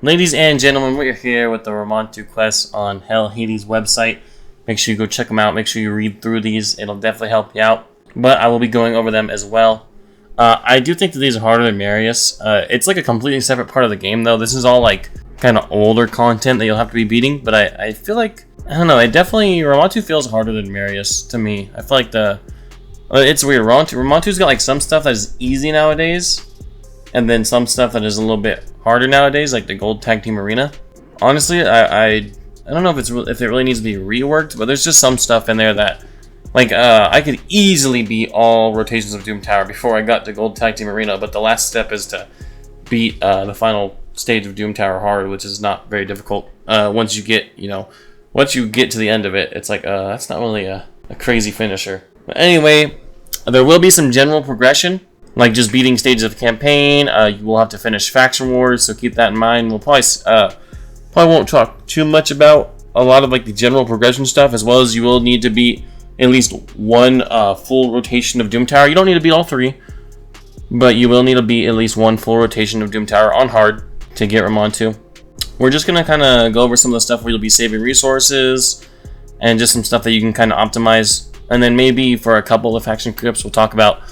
Ladies and gentlemen, we're here with the Ramantu quests on Hell Hades website. Make sure you go check them out. Make sure you read through these. It'll definitely help you out. But I will be going over them as well. I do think that these are harder than Marius. It's like a completely separate part of the game, though. This is all like kind of older content that you'll have to be beating. But I feel like, I don't know, Ramantu feels harder than Marius to me. I feel like it's weird. Ramantu's got like some stuff that is easy nowadays, and then some stuff that is a little bit harder nowadays, like the Gold Tag Team Arena. Honestly, I don't know if it really needs to be reworked, but there's just some stuff in there that, like, I could easily beat all rotations of Doom Tower before I got to Gold Tag Team Arena, but the last step is to beat the final stage of Doom Tower hard, which is not very difficult. Once you get to the end of it, it's like, that's not really a crazy finisher. But anyway, there will be some general progression, like just beating stages of the campaign. You will have to finish Faction Wars, so keep that in mind. We'll probably won't talk too much about a lot of like the general progression stuff, as well as you will need to beat at least one full rotation of Doom Tower. You don't need to beat all three, but you will need to beat at least one full rotation of Doom Tower on hard to get Ramantu. We're just going to kind of go over some of the stuff where you'll be saving resources and just some stuff that you can kind of optimize. And then maybe for a couple of faction clips, we'll talk about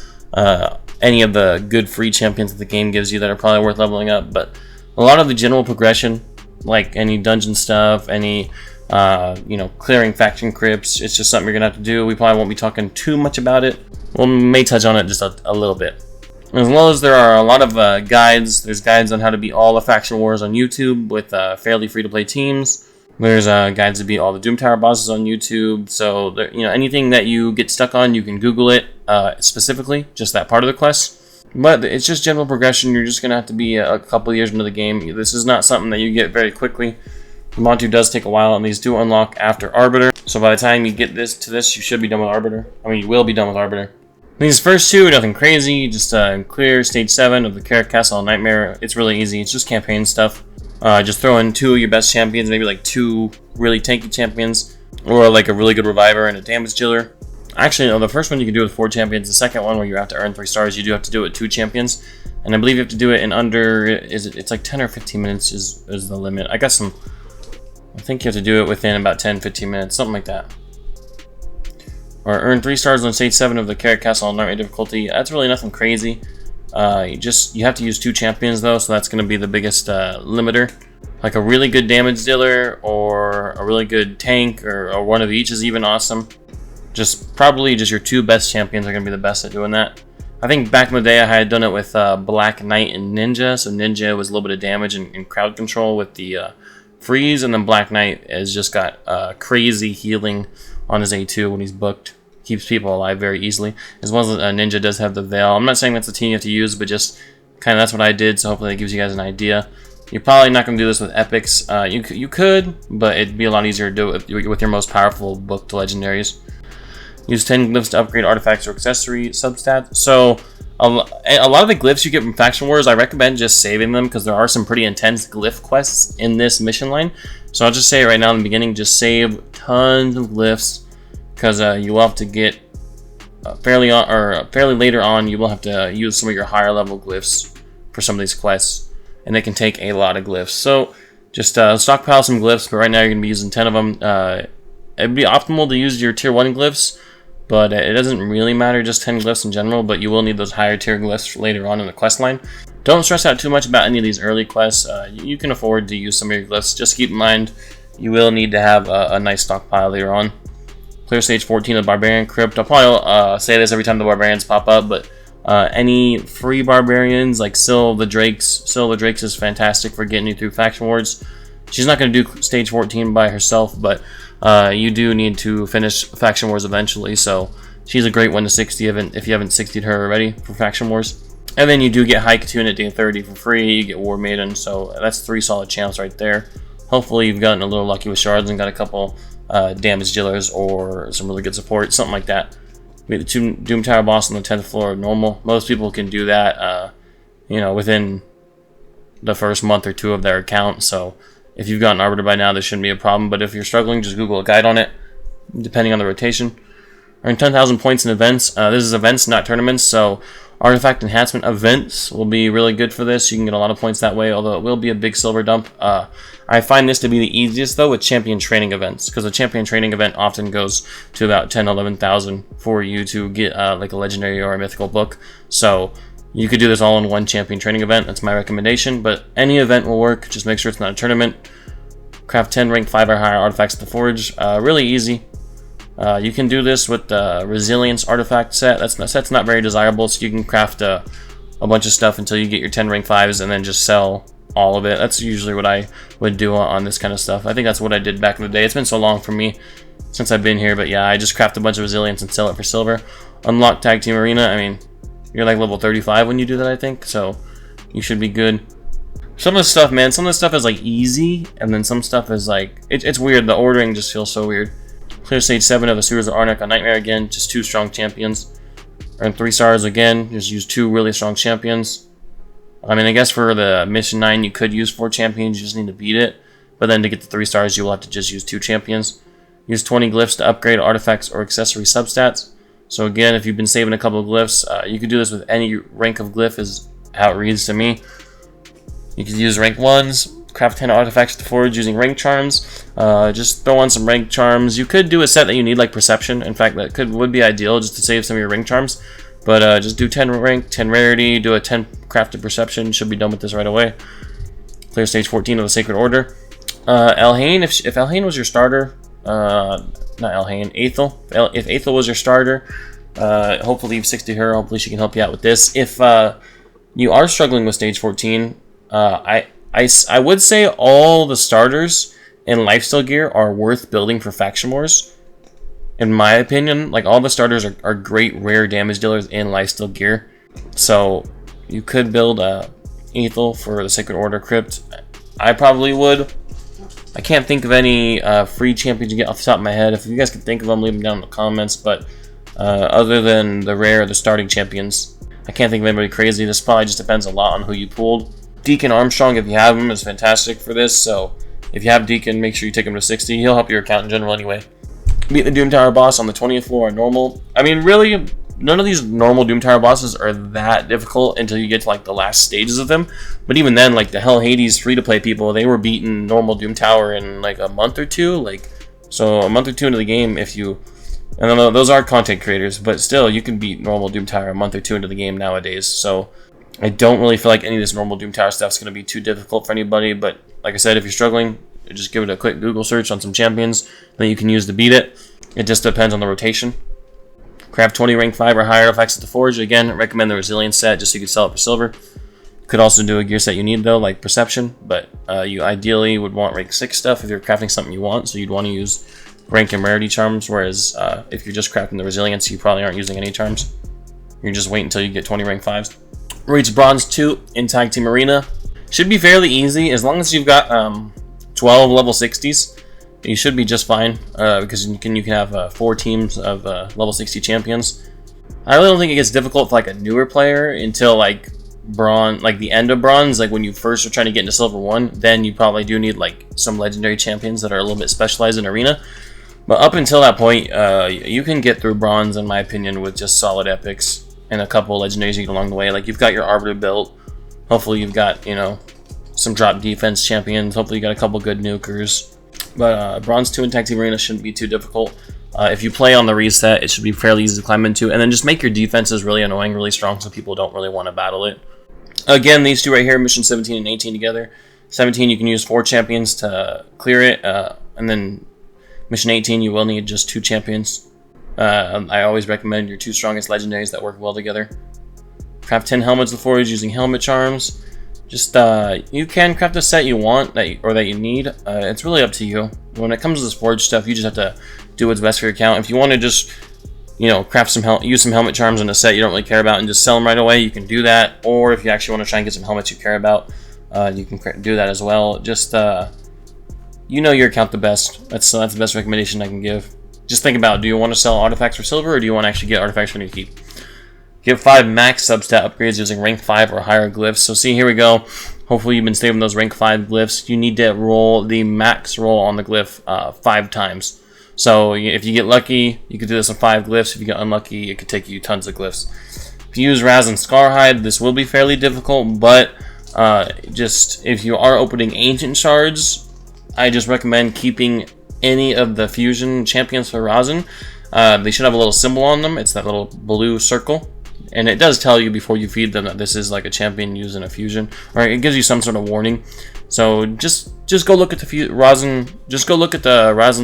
any of the good free champions that the game gives you that are probably worth leveling up. But a lot of the general progression, like any dungeon stuff, any clearing faction crypts, it's just something you're gonna have to do. We probably won't be talking too much about it. We may touch on it just a little bit. As well as there are a lot of guides. There's guides on how to beat all the faction wars on YouTube with fairly free-to-play teams. There's guides to beat all the Doom Tower bosses on YouTube. So there, anything that you get stuck on, you can Google it specifically, just that part of the quest. But it's just general progression. You're just gonna have to be a couple years into the game. This is not something that you get very quickly. Ramantu does take a while, and these do unlock after Arbiter. So by the time you get to this, you should be done with Arbiter. You will be done with Arbiter. These first two, nothing crazy. Just clear stage 7 of the Carrot Castle Nightmare. It's really easy. It's just campaign stuff. Just throw in 2 of your best champions, maybe like 2 really tanky champions, or like a really good reviver and a damage dealer. Actually, no, the first one you can do with 4 champions. The second one, where you have to earn 3 stars, you do have to do it with 2 champions. And I believe you have to do it in under, it's like 10 or 15 minutes is the limit. I think you have to do it within about 10-15 minutes, something like that. Or earn 3 stars on stage 7 of the Carrot Castle on Nightmare difficulty. That's really nothing crazy. You have to use 2 champions though, so that's going to be the biggest limiter. Like a really good damage dealer or a really good tank or one of each is even awesome. Probably just your 2 best champions are going to be the best at doing that. I think back in the day I had done it with Black Knight and Ninja. So Ninja was a little bit of damage and crowd control with the freeze, and then Black Knight has just got crazy healing on his A2 when he's booked. Keeps people alive very easily. As well as Ninja does have the Veil. I'm not saying that's the team you have to use, but just kind of that's what I did, so hopefully that gives you guys an idea. You're probably not going to do this with epics. You could, but it'd be a lot easier to do it with your most powerful booked legendaries. Use 10 glyphs to upgrade artifacts or accessory substats. So a lot of the glyphs you get from Faction Wars, I recommend just saving them because there are some pretty intense glyph quests in this mission line. So I'll just say it right now in the beginning, just save tons of glyphs, because you will have to get fairly later on. You will have to use some of your higher level glyphs for some of these quests, and they can take a lot of glyphs. So just stockpile some glyphs, but right now you're gonna be using 10 of them. It'd be optimal to use your tier 1 glyphs, but it doesn't really matter, just 10 glyphs in general, but you will need those higher tier glyphs later on in the quest line. Don't stress out too much about any of these early quests. You can afford to use some of your glyphs. Just keep in mind, you will need to have a nice stockpile later on. Clear stage 14 of Barbarian Crypt. I'll probably say this every time the Barbarians pop up, but any free Barbarians, like Syl the Drakes is fantastic for getting you through Faction Wars. She's not going to do stage 14 by herself, but you do need to finish Faction Wars eventually, so she's a great one to 60 if you haven't 60'd her already for Faction Wars. And then you do get High Katun at day 30 for free, you get War Maiden, so that's 3 solid champs right there. Hopefully you've gotten a little lucky with shards and got a couple damage dealers or some really good support, something like that. We had the 2 Doom Tower boss on the 10th floor normal. Most people can do that within the first month or 2 of their account, so if you've gotten Arbiter by now, this shouldn't be a problem, but if you're struggling, just Google a guide on it, depending on the rotation. Earn 10,000 points in events. This is events, not tournaments, so Artifact enhancement events will be really good for this. You can get a lot of points that way, although it will be a big silver dump. I find this to be the easiest though with champion training events, because a champion training event often goes to about 10-11,000 for you to get like a legendary or a mythical book. So you could do this all in one champion training event. That's my recommendation, but any event will work. Just make sure it's not a tournament. Craft 10 rank 5 or higher artifacts at the forge. Really easy. You can do this with the resilience artifact set. That's not very desirable, so you can craft a bunch of stuff until you get your 10 rank 5s and then just sell all of it. That's usually what I would do on this kind of stuff. I think that's what I did back in the day. It's been so long for me since I've been here, but yeah, I just craft a bunch of resilience and sell it for silver. Unlock Tag Team Arena. I mean, you're like level 35 when you do that, I think, so you should be good. Some of the stuff, man, some of the stuff is like easy, and then some stuff is like, it's weird. The ordering just feels so weird. Clear stage 7 of the Sewers of Arnak on Nightmare again, just 2 strong champions. Earn 3 stars again, just use 2 really strong champions. I mean, I guess for the mission 9 you could use 4 champions, you just need to beat it. But then to get the 3 stars you will have to just use 2 champions. Use 20 glyphs to upgrade artifacts or accessory substats. So again, if you've been saving a couple of glyphs, you could do this with any rank of glyph is how it reads to me. You could use rank 1s, craft 10 artifacts to forge using rank charms. Just throw on some rank charms. You could do a set that you need like perception. In fact, that would be ideal just to save some of your rank charms. But just do 10 rank, 10 rarity, do a 10 crafted perception. Should be done with this right away. Clear stage 14 of the Sacred Order. Elhain, if Elhain was your starter, not Elhain, Aethel. If Aethel was your starter, hopefully you've 60 her. Hopefully she can help you out with this. If you are struggling with stage 14, I would say all the starters in lifesteal gear are worth building for faction wars. In my opinion, like all the starters are great rare damage dealers in lifesteal gear. So you could build Aethel for the Sacred Order Crypt. I probably would. I can't think of any free champions you get off the top of my head. If you guys can think of them, leave them down in the comments. But other than the rare, the starting champions, I can't think of anybody crazy. This probably just depends a lot on who you pulled. Deacon Armstrong, if you have him, is fantastic for this. So if you have Deacon, make sure you take him to 60. He'll help your account in general anyway. Beat the Doom Tower boss on the 20th floor on normal. I mean, really, none of these normal Doom Tower bosses are that difficult until you get to like the last stages of them. But even then, like the Hell Hades free-to-play people, they were beating normal Doom Tower in like a month or two. Like, so a month or two into the game, if you, and then those are content creators, but still, you can beat normal Doom Tower a month or two into the game nowadays. So I don't really feel like any of this normal Doom Tower stuff is going to be too difficult for anybody. But like I said, if you're struggling, just give it a quick Google search on some champions that you can use to beat it. It just depends on the rotation. Craft 20 rank 5 or higher artifacts at the forge. Again, recommend the resilience set just so you can sell it for silver. Could also do a gear set you need though, like perception, but you ideally would want rank 6 stuff if you're crafting something you want, so you'd want to use rank and rarity charms, whereas if you're just crafting the resilience, you probably aren't using any charms. You just wait until you get 20 rank 5s. Reach bronze 2 in Tag Team Arena. Should be fairly easy as long as you've got 12 level 60s. You should be just fine because you can have 4 teams of level 60 champions. I really don't think it gets difficult for like a newer player until like bronze, like the end of bronze, like when you first are trying to get into silver 1. Then you probably do need like some legendary champions that are a little bit specialized in arena. But up until that point, you can get through bronze, in my opinion, with just solid epics and a couple of legendaries you get along the way. Like you've got your Arbiter built. Hopefully you've got, you know, some drop defense champions. Hopefully you got a couple good nukers. But bronze 2 in Tag Team Arena shouldn't be too difficult. If you play on the reset, it should be fairly easy to climb into. And then just make your defenses really annoying, really strong, so people don't really want to battle it. Again, these two right here, mission 17 and 18 together. 17, you can use 4 champions to clear it. And then mission 18, you will need just 2 champions. I always recommend your 2 strongest legendaries that work well together. Craft 10 helmets of the forge using helmet charms. Just, you can craft a set you want that you need. It's really up to you. When it comes to this forge stuff, you just have to do what's best for your account. If you want to just, you know, craft use some helmet charms in a set you don't really care about and just sell them right away, you can do that. Or if you actually want to try and get some helmets you care about, you can do that as well. Just, you know your account the best. That's the best recommendation I can give. Just think about, do you want to sell artifacts for silver, or do you want to actually get artifacts for new keep? Get 5 max substat upgrades using rank 5 or higher glyphs. So see, here we go. Hopefully you've been saving those rank 5 glyphs. You need to roll the max roll on the glyph 5 times. So if you get lucky, you could do this on 5 glyphs. If you get unlucky, it could take you tons of glyphs. If you use Raz and Scarhide, this will be fairly difficult, but just if you are opening Ancient Shards, I just recommend keeping any of the fusion champions for Razin. They should have a little symbol on them. It's that little blue circle. And it does tell you before you feed them that this is like a champion using a fusion, or it gives you some sort of warning. So just go look at the Razin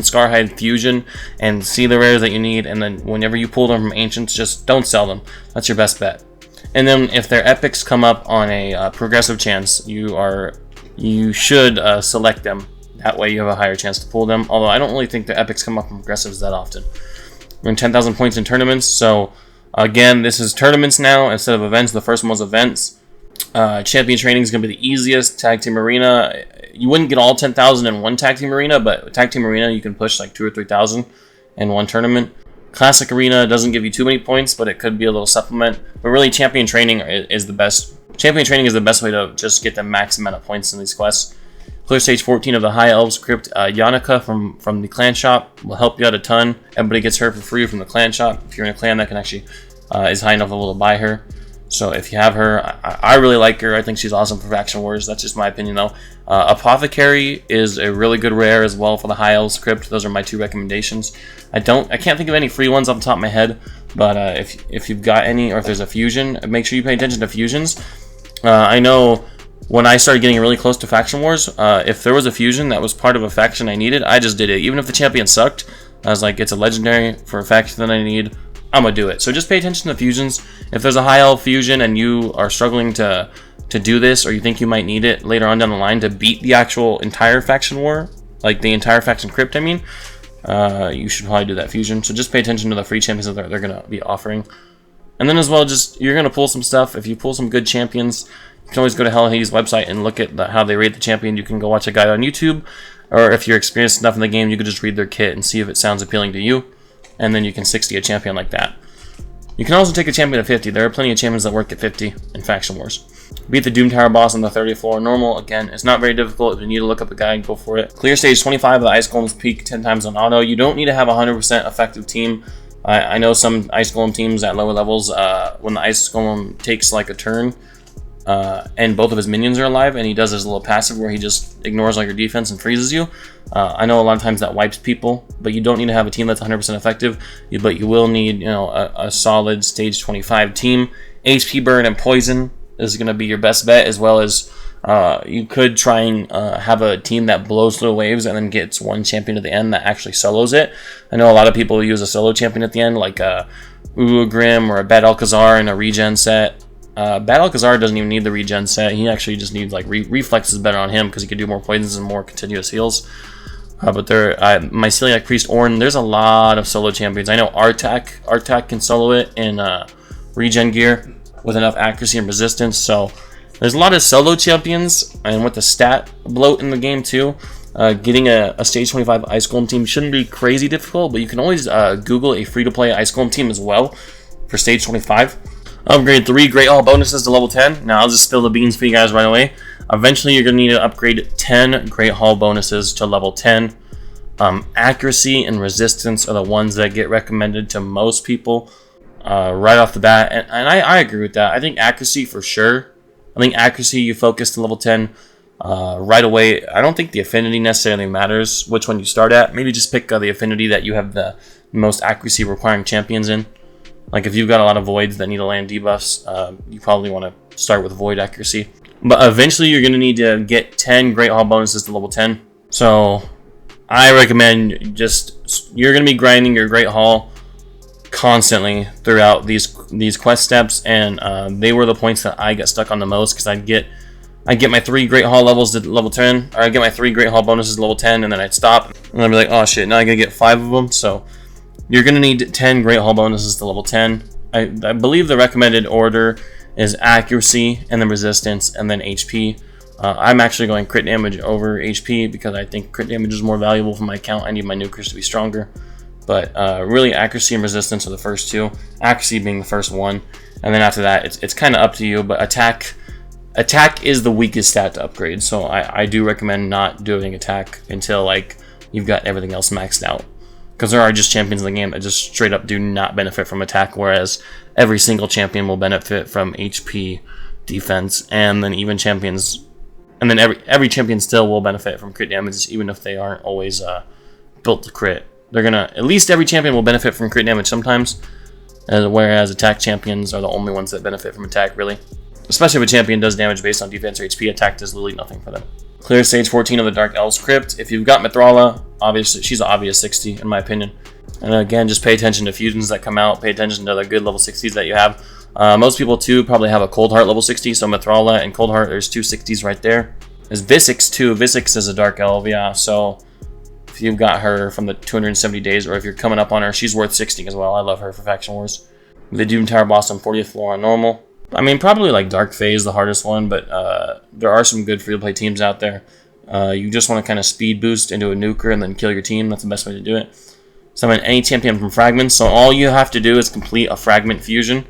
Scarhide fusion and see the rares that you need, and then whenever you pull them from Ancients, just don't sell them. That's your best bet. And then if their epics come up on a progressive chance, you should select them. That way you have a higher chance to pull them. Although I don't really think the epics come up from progressives that often. We're in 10,000 points in tournaments, so again, this is tournaments now instead of events. The first one was events. Champion training is going to be the easiest. Tag Team Arena, you wouldn't get all 10,000 in one Tag Team Arena, but Tag Team Arena, you can push like 2,000 or 3,000 in one tournament. Classic Arena doesn't give you too many points, but it could be a little supplement. But really, Champion Training is the best. Champion Training is the best way to just get the max amount of points in these quests. Clear stage 14 of the High Elves Crypt. Yannicka from the clan shop will help you out a ton. Everybody gets her for free from the clan shop. If you're in a clan that can actually is high enough level to buy her. So if you have her, I really like her. I think she's awesome for Faction Wars. That's just my opinion though. Apothecary is a really good rare as well for the High Elves Crypt. Those are my two recommendations. I can't think of any free ones off the top of my head, but if you've got any, or if there's a fusion, make sure you pay attention to fusions. I know when I started getting really close to Faction Wars, if there was a fusion that was part of a faction I needed, I just did it. Even if the champion sucked, I was like, it's a legendary for a faction that I need, I'm gonna do it. So just pay attention to fusions. If there's a high elf fusion and you are struggling to do this, or you think you might need it later on down the line to beat the actual entire faction war, like the entire faction crypt, I mean, you should probably do that fusion. So just pay attention to the free champions that they're gonna be offering. And then as well, just you're gonna pull some stuff. If you pull some good champions, you can always go to Hell Hades' website and look at how they rate the champion. You can go watch a guide on YouTube, or if you're experienced enough in the game, you could just read their kit and see if it sounds appealing to you, and then you can 60 a champion like that. You can also take a champion at 50. There are plenty of champions that work at 50 in Faction Wars. Beat the Doom Tower boss on the 30th floor normal. Again, it's not very difficult. If you need to look up a guide, go for it. Clear stage 25 of the Ice Golems peak 10 times on auto. You don't need to have a 100% effective team. I know some Ice Golem teams at lower levels, when the Ice Golem takes like a turn, and both of his minions are alive, and he does his little passive where he just ignores all your defense and freezes you. I know a lot of times that wipes people, but you don't need to have a team that's 100% effective. But you will need, a solid stage 25 team. HP burn and poison is going to be your best bet, as well as you could try and have a team that blows through waves and then gets one champion at the end that actually solos it. I know a lot of people use a solo champion at the end, like Grim or a Bad Alcazar in a regen set. Bad Alcazar doesn't even need the regen set. He actually just needs like reflexes better on him because he can do more poisons and more continuous heals. But my Celiac Priest Ornn, there's a lot of solo champions. I know Artak can solo it in regen gear with enough accuracy and resistance. So there's a lot of solo champions, and with the stat bloat in the game too, getting a stage 25 Ice Golem team shouldn't be crazy difficult. But you can always Google a free-to-play Ice Golem team as well for stage 25. Upgrade 3 Great Hall bonuses to level 10. Now I'll just spill the beans for you guys right away. Eventually you're going to need to upgrade 10 Great Hall bonuses to level 10. Accuracy and resistance are the ones that get recommended to most people right off the bat. And I agree with that. I think accuracy for sure. I think accuracy you focus to level 10 right away. I don't think the affinity necessarily matters which one you start at. Maybe just pick the affinity that you have the most accuracy requiring champions in. Like if you've got a lot of voids that need to land debuffs, you probably want to start with void accuracy. But eventually you're going to need to get 10 Great Hall bonuses to level 10. So I recommend you're going to be grinding your Great Hall constantly throughout these quest steps, and they were the points that I got stuck on the most, because I'd get my 3 Great Hall levels to level 10, or I'd get my 3 Great Hall bonuses to level 10, and then I'd stop, and I'd be like, oh shit, now I gotta get 5 of them. So you're going to need 10 Great Hall bonuses to level 10. I believe the recommended order is accuracy, and then resistance, and then HP. I'm actually going crit damage over HP because I think crit damage is more valuable for my account. I need my nukers to be stronger. But really, accuracy and resistance are the first two. Accuracy being the first one. And then after that, it's kind of up to you. But attack is the weakest stat to upgrade. So I do recommend not doing attack until like you've got everything else maxed out. Because there are just champions in the game that just straight up do not benefit from attack, whereas every single champion will benefit from HP, defense, and then even champions, and then every champion still will benefit from crit damage, even if they aren't always built to crit. They're gonna, at least every champion will benefit from crit damage sometimes, whereas attack champions are the only ones that benefit from attack, really. Especially if a champion does damage based on defense or HP, attack does literally nothing for them. Clear stage 14 of the Dark Elves Crypt. If you've got Mithrala, obviously she's an obvious 60 in my opinion. And again, just pay attention to fusions that come out. Pay attention to the good level 60s that you have. Most people too probably have a Cold Heart level 60. So Mithrala and Cold Heart, there's two 60s right there. There's Visix too. Visix is a Dark Elf, yeah. So if you've got her from the 270 days, or if you're coming up on her, she's worth 60 as well. I love her for Faction Wars. The Doom Tower boss on 40th floor on normal. I mean, probably like Dark Phase, the hardest one, but there are some good free-to-play teams out there. You just want to kind of speed boost into a nuker and then kill your team. That's the best way to do it. Summon any champion from fragments. So all you have to do is complete a fragment fusion.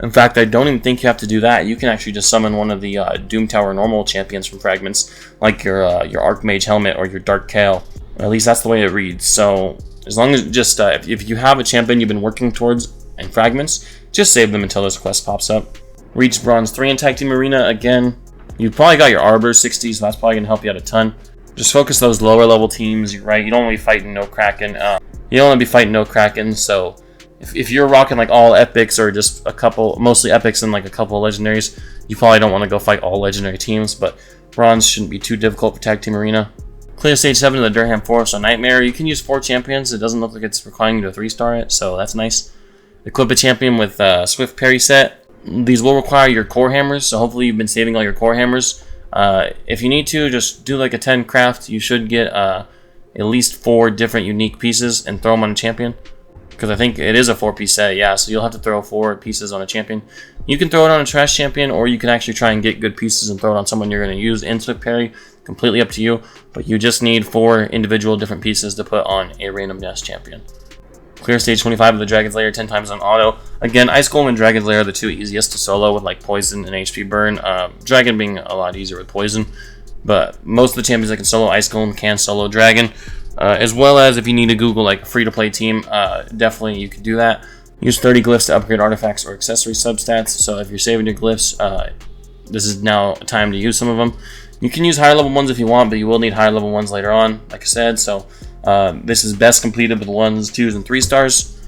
In fact, I don't even think you have to do that. You can actually just summon one of the Doom Tower normal champions from fragments, like your Archmage Helmet or your Dark Kale. Or at least that's the way it reads. So as long as just if you have a champion you've been working towards in fragments, just save them until this quest pops up. Reach Bronze 3 in Tag Team Arena. Again, you probably got your Arbor 60, so that's probably going to help you out a ton. Just focus those lower level teams, right? You don't want to be fighting no Kraken. You don't want to be fighting no Kraken, so if you're rocking like all epics or just a couple, mostly epics and like a couple of legendaries, you probably don't want to go fight all legendary teams, but Bronze shouldn't be too difficult for Tag Team Arena. Clear Stage 7 of the Durham Forest on Nightmare. You can use 4 champions. It doesn't look like it's requiring you to 3-star it, so that's nice. Equip a champion with Swift Parry set. These will require your core hammers, so hopefully you've been saving all your core hammers. If you need to, just do like a 10 craft. You should get at least 4 different unique pieces and throw them on a champion. Because I think it is a 4-piece set, yeah, so you'll have to throw 4 pieces on a champion. You can throw it on a trash champion, or you can actually try and get good pieces and throw it on someone you're going to use in Swift Parry. Completely up to you, but you just need 4 individual different pieces to put on a random nest champion. Clear stage 25 of the Dragon's Lair 10 times on auto. Again, Ice Golem and Dragon's Lair are the 2 easiest to solo with like Poison and HP Burn. Dragon being a lot easier with Poison. But most of the champions that can solo Ice Golem can solo Dragon. As well as if you need to Google like a free-to-play team, definitely you can do that. Use 30 glyphs to upgrade artifacts or accessory substats. So if you're saving your glyphs, this is now a time to use some of them. You can use higher level ones if you want, but you will need higher level ones later on, like I said. So this is best completed with 1s, 2s, and 3 stars.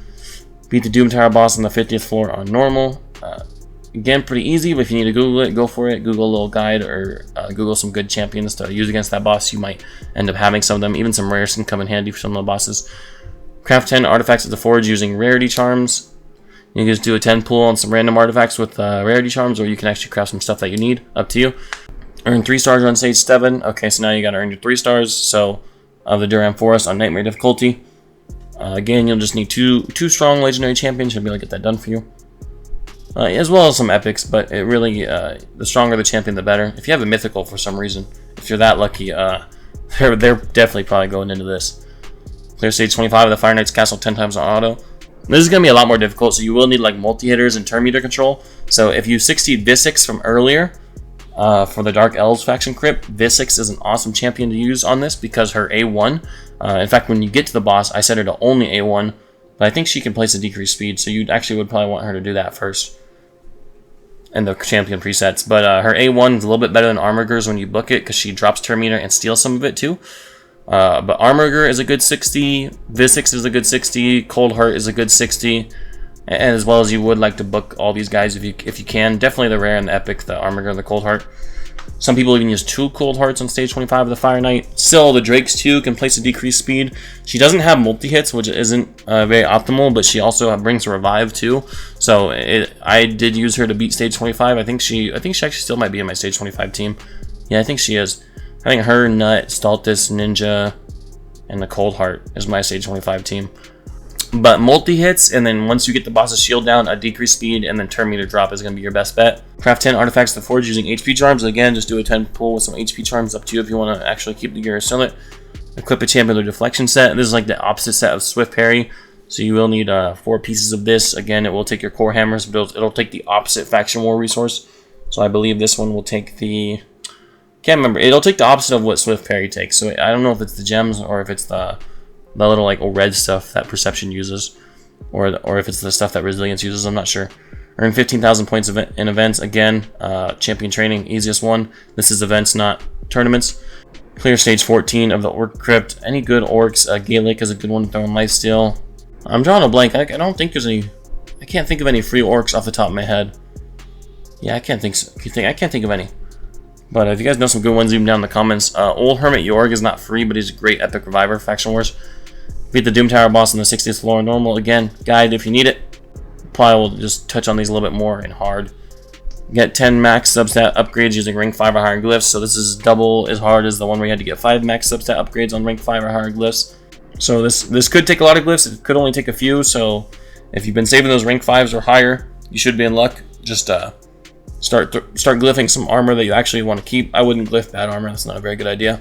Beat the Doom Tower boss on the 50th floor on normal. Again, pretty easy, but if you need to Google it, go for it. Google a little guide or Google some good champions to use against that boss. You might end up having some of them. Even some rares can come in handy for some of the bosses. Craft 10 artifacts at the forge using rarity charms. You can just do a 10 pull on some random artifacts with rarity charms, or you can actually craft some stuff that you need. Up to you. Earn 3 stars on stage 7. Okay, so now you gotta earn your 3 stars. So, of the Durham Forest on Nightmare difficulty. Again, you'll just need two strong legendary champions. Should be able to get that done for you. As well as some epics, but it really, the stronger the champion, the better. If you have a mythical for some reason, if you're that lucky, they're definitely probably going into this. Clear stage 25 of the Fire Knight's Castle 10 times on auto. This is going to be a lot more difficult, so you will need like multi-hitters and turn meter control. So if you succeed Visix from earlier, for the Dark Elves faction crypt, Visix is an awesome champion to use on this because her A1, in fact when you get to the boss, I set her to only A1, but I think she can place a decreased speed, so you actually would probably want her to do that first in the champion presets. But her A1 is a little bit better than Armorger's when you book it because she drops turn meter and steals some of it too. But Armorger is a good 60, Visix is a good 60, Cold Heart is a good 60, and as well as you would like to book all these guys if you can. Definitely the rare and the epic, the Armorger and the Cold Heart. Some people even use 2 Cold Hearts on stage 25 of the Fire Knight. Still, the Drakes too can place a decreased speed. She doesn't have multi-hits, which isn't very optimal, but she also brings a revive too. So I did use her to beat stage 25. I think she actually still might be in my stage 25 team. Yeah, I think she is. I think her, Nut, Stultus, Ninja, and the Cold Heart is my stage 25 team. But multi-hits, and then once you get the boss's shield down, a decreased speed, and then turn meter drop is going to be your best bet. Craft 10 artifacts to forge using HP charms. Again, just do a 10 pull with some HP charms. Up to you if you want to actually keep the gear or sell it. Equip a champion with a deflection set. This is like the opposite set of Swift Parry. So you will need 4 pieces of this. Again, it will take your core hammers, but it'll take the opposite faction war resource. So I believe this one will take the... Can't remember. It'll take the opposite of what Swift Parry takes. So I don't know if it's the gems or if it's the the little like red stuff that Perception uses, or if it's the stuff that Resilience uses, I'm not sure. Earn 15,000 points in events. Again, champion training, easiest one. This is events, not tournaments. Clear stage 14 of the Orc Crypt. Any good orcs? Gaelic is a good one. Throwing lifesteal. I'm drawing a blank. I don't think there's any. I can't think of any free orcs off the top of my head. Yeah, I can't think of any. But if you guys know some good ones, leave them down in the comments. Old Hermit Yorg is not free, but he's a great epic reviver. Faction Wars. Beat the Doom Tower boss on the 60th floor normal. Again, guide if you need it. Probably will just touch on these a little bit more in hard. Get 10 max substat upgrades using rank 5 or higher glyphs. So this is double as hard as the one where you had to get 5 max substat upgrades on rank 5 or higher glyphs. So this could take a lot of glyphs. It could only take a few. So if you've been saving those rank 5s or higher, you should be in luck. Just start glyphing some armor that you actually want to keep. I wouldn't glyph bad armor. That's not a very good idea.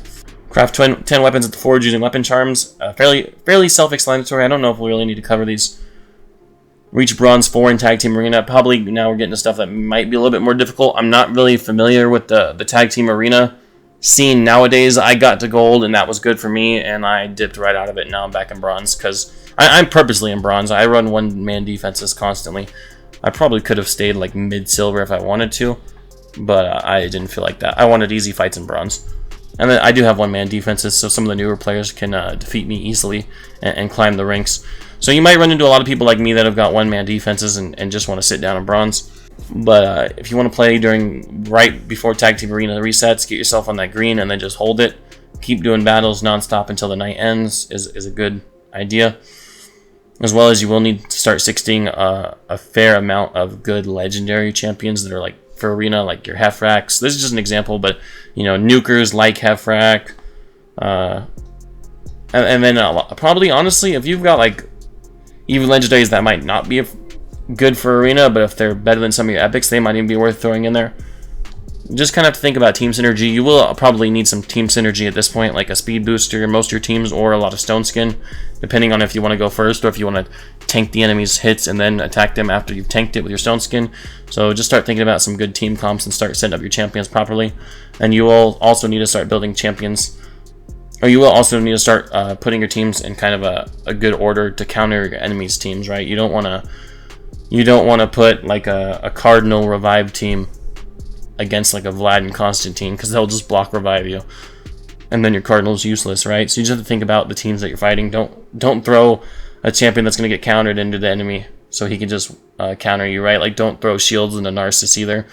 Craft 10 weapons at the forge using weapon charms. Fairly self-explanatory. I don't know if we really need to cover these. Reach bronze 4 in tag team arena. Probably now we're getting to stuff that might be a little bit more difficult. I'm not really familiar with the tag team arena scene nowadays. I got to gold and that was good for me, and I dipped right out of it. Now I'm back in bronze because I'm purposely in bronze. I run one-man defenses constantly. I probably could have stayed like mid-silver if I wanted to, but I didn't feel like that. I wanted easy fights in bronze. And then I do have one-man defenses, so some of the newer players can defeat me easily and climb the ranks. So you might run into a lot of people like me that have got one-man defenses and just want to sit down in bronze. But if you want to play right before Tag Team Arena resets, get yourself on that green and then just hold it. Keep doing battles non-stop until the night ends is a good idea. As well as you will need to start 16 a fair amount of good legendary champions that are like for arena, like your Hefraks. This is just an example, but you know, nukers like Hefrak. And then probably, honestly, if you've got like even legendaries that might not be good for arena, but if they're better than some of your epics, they might even be worth throwing in there. Just kind of have to think about team synergy. You will probably need some team synergy at this point, like a speed booster in most of your teams, or a lot of stone skin, depending on if you want to go first or if you want to tank the enemy's hits and then attack them after you've tanked it with your stone skin. So just start thinking about some good team comps and start setting up your champions properly. And you will also need to start building champions, or you will also need to start putting your teams in kind of a good order to counter your enemy's teams, right? You don't want to put like a Cardinal revive team against like a Vlad and Constantine, because they'll just block revive you, and then your Cardinal's useless, right? So you just have to think about the teams that you're fighting. Don't throw a champion that's going to get countered into the enemy so he can just counter you, right? Like don't throw shields into Narcissus either.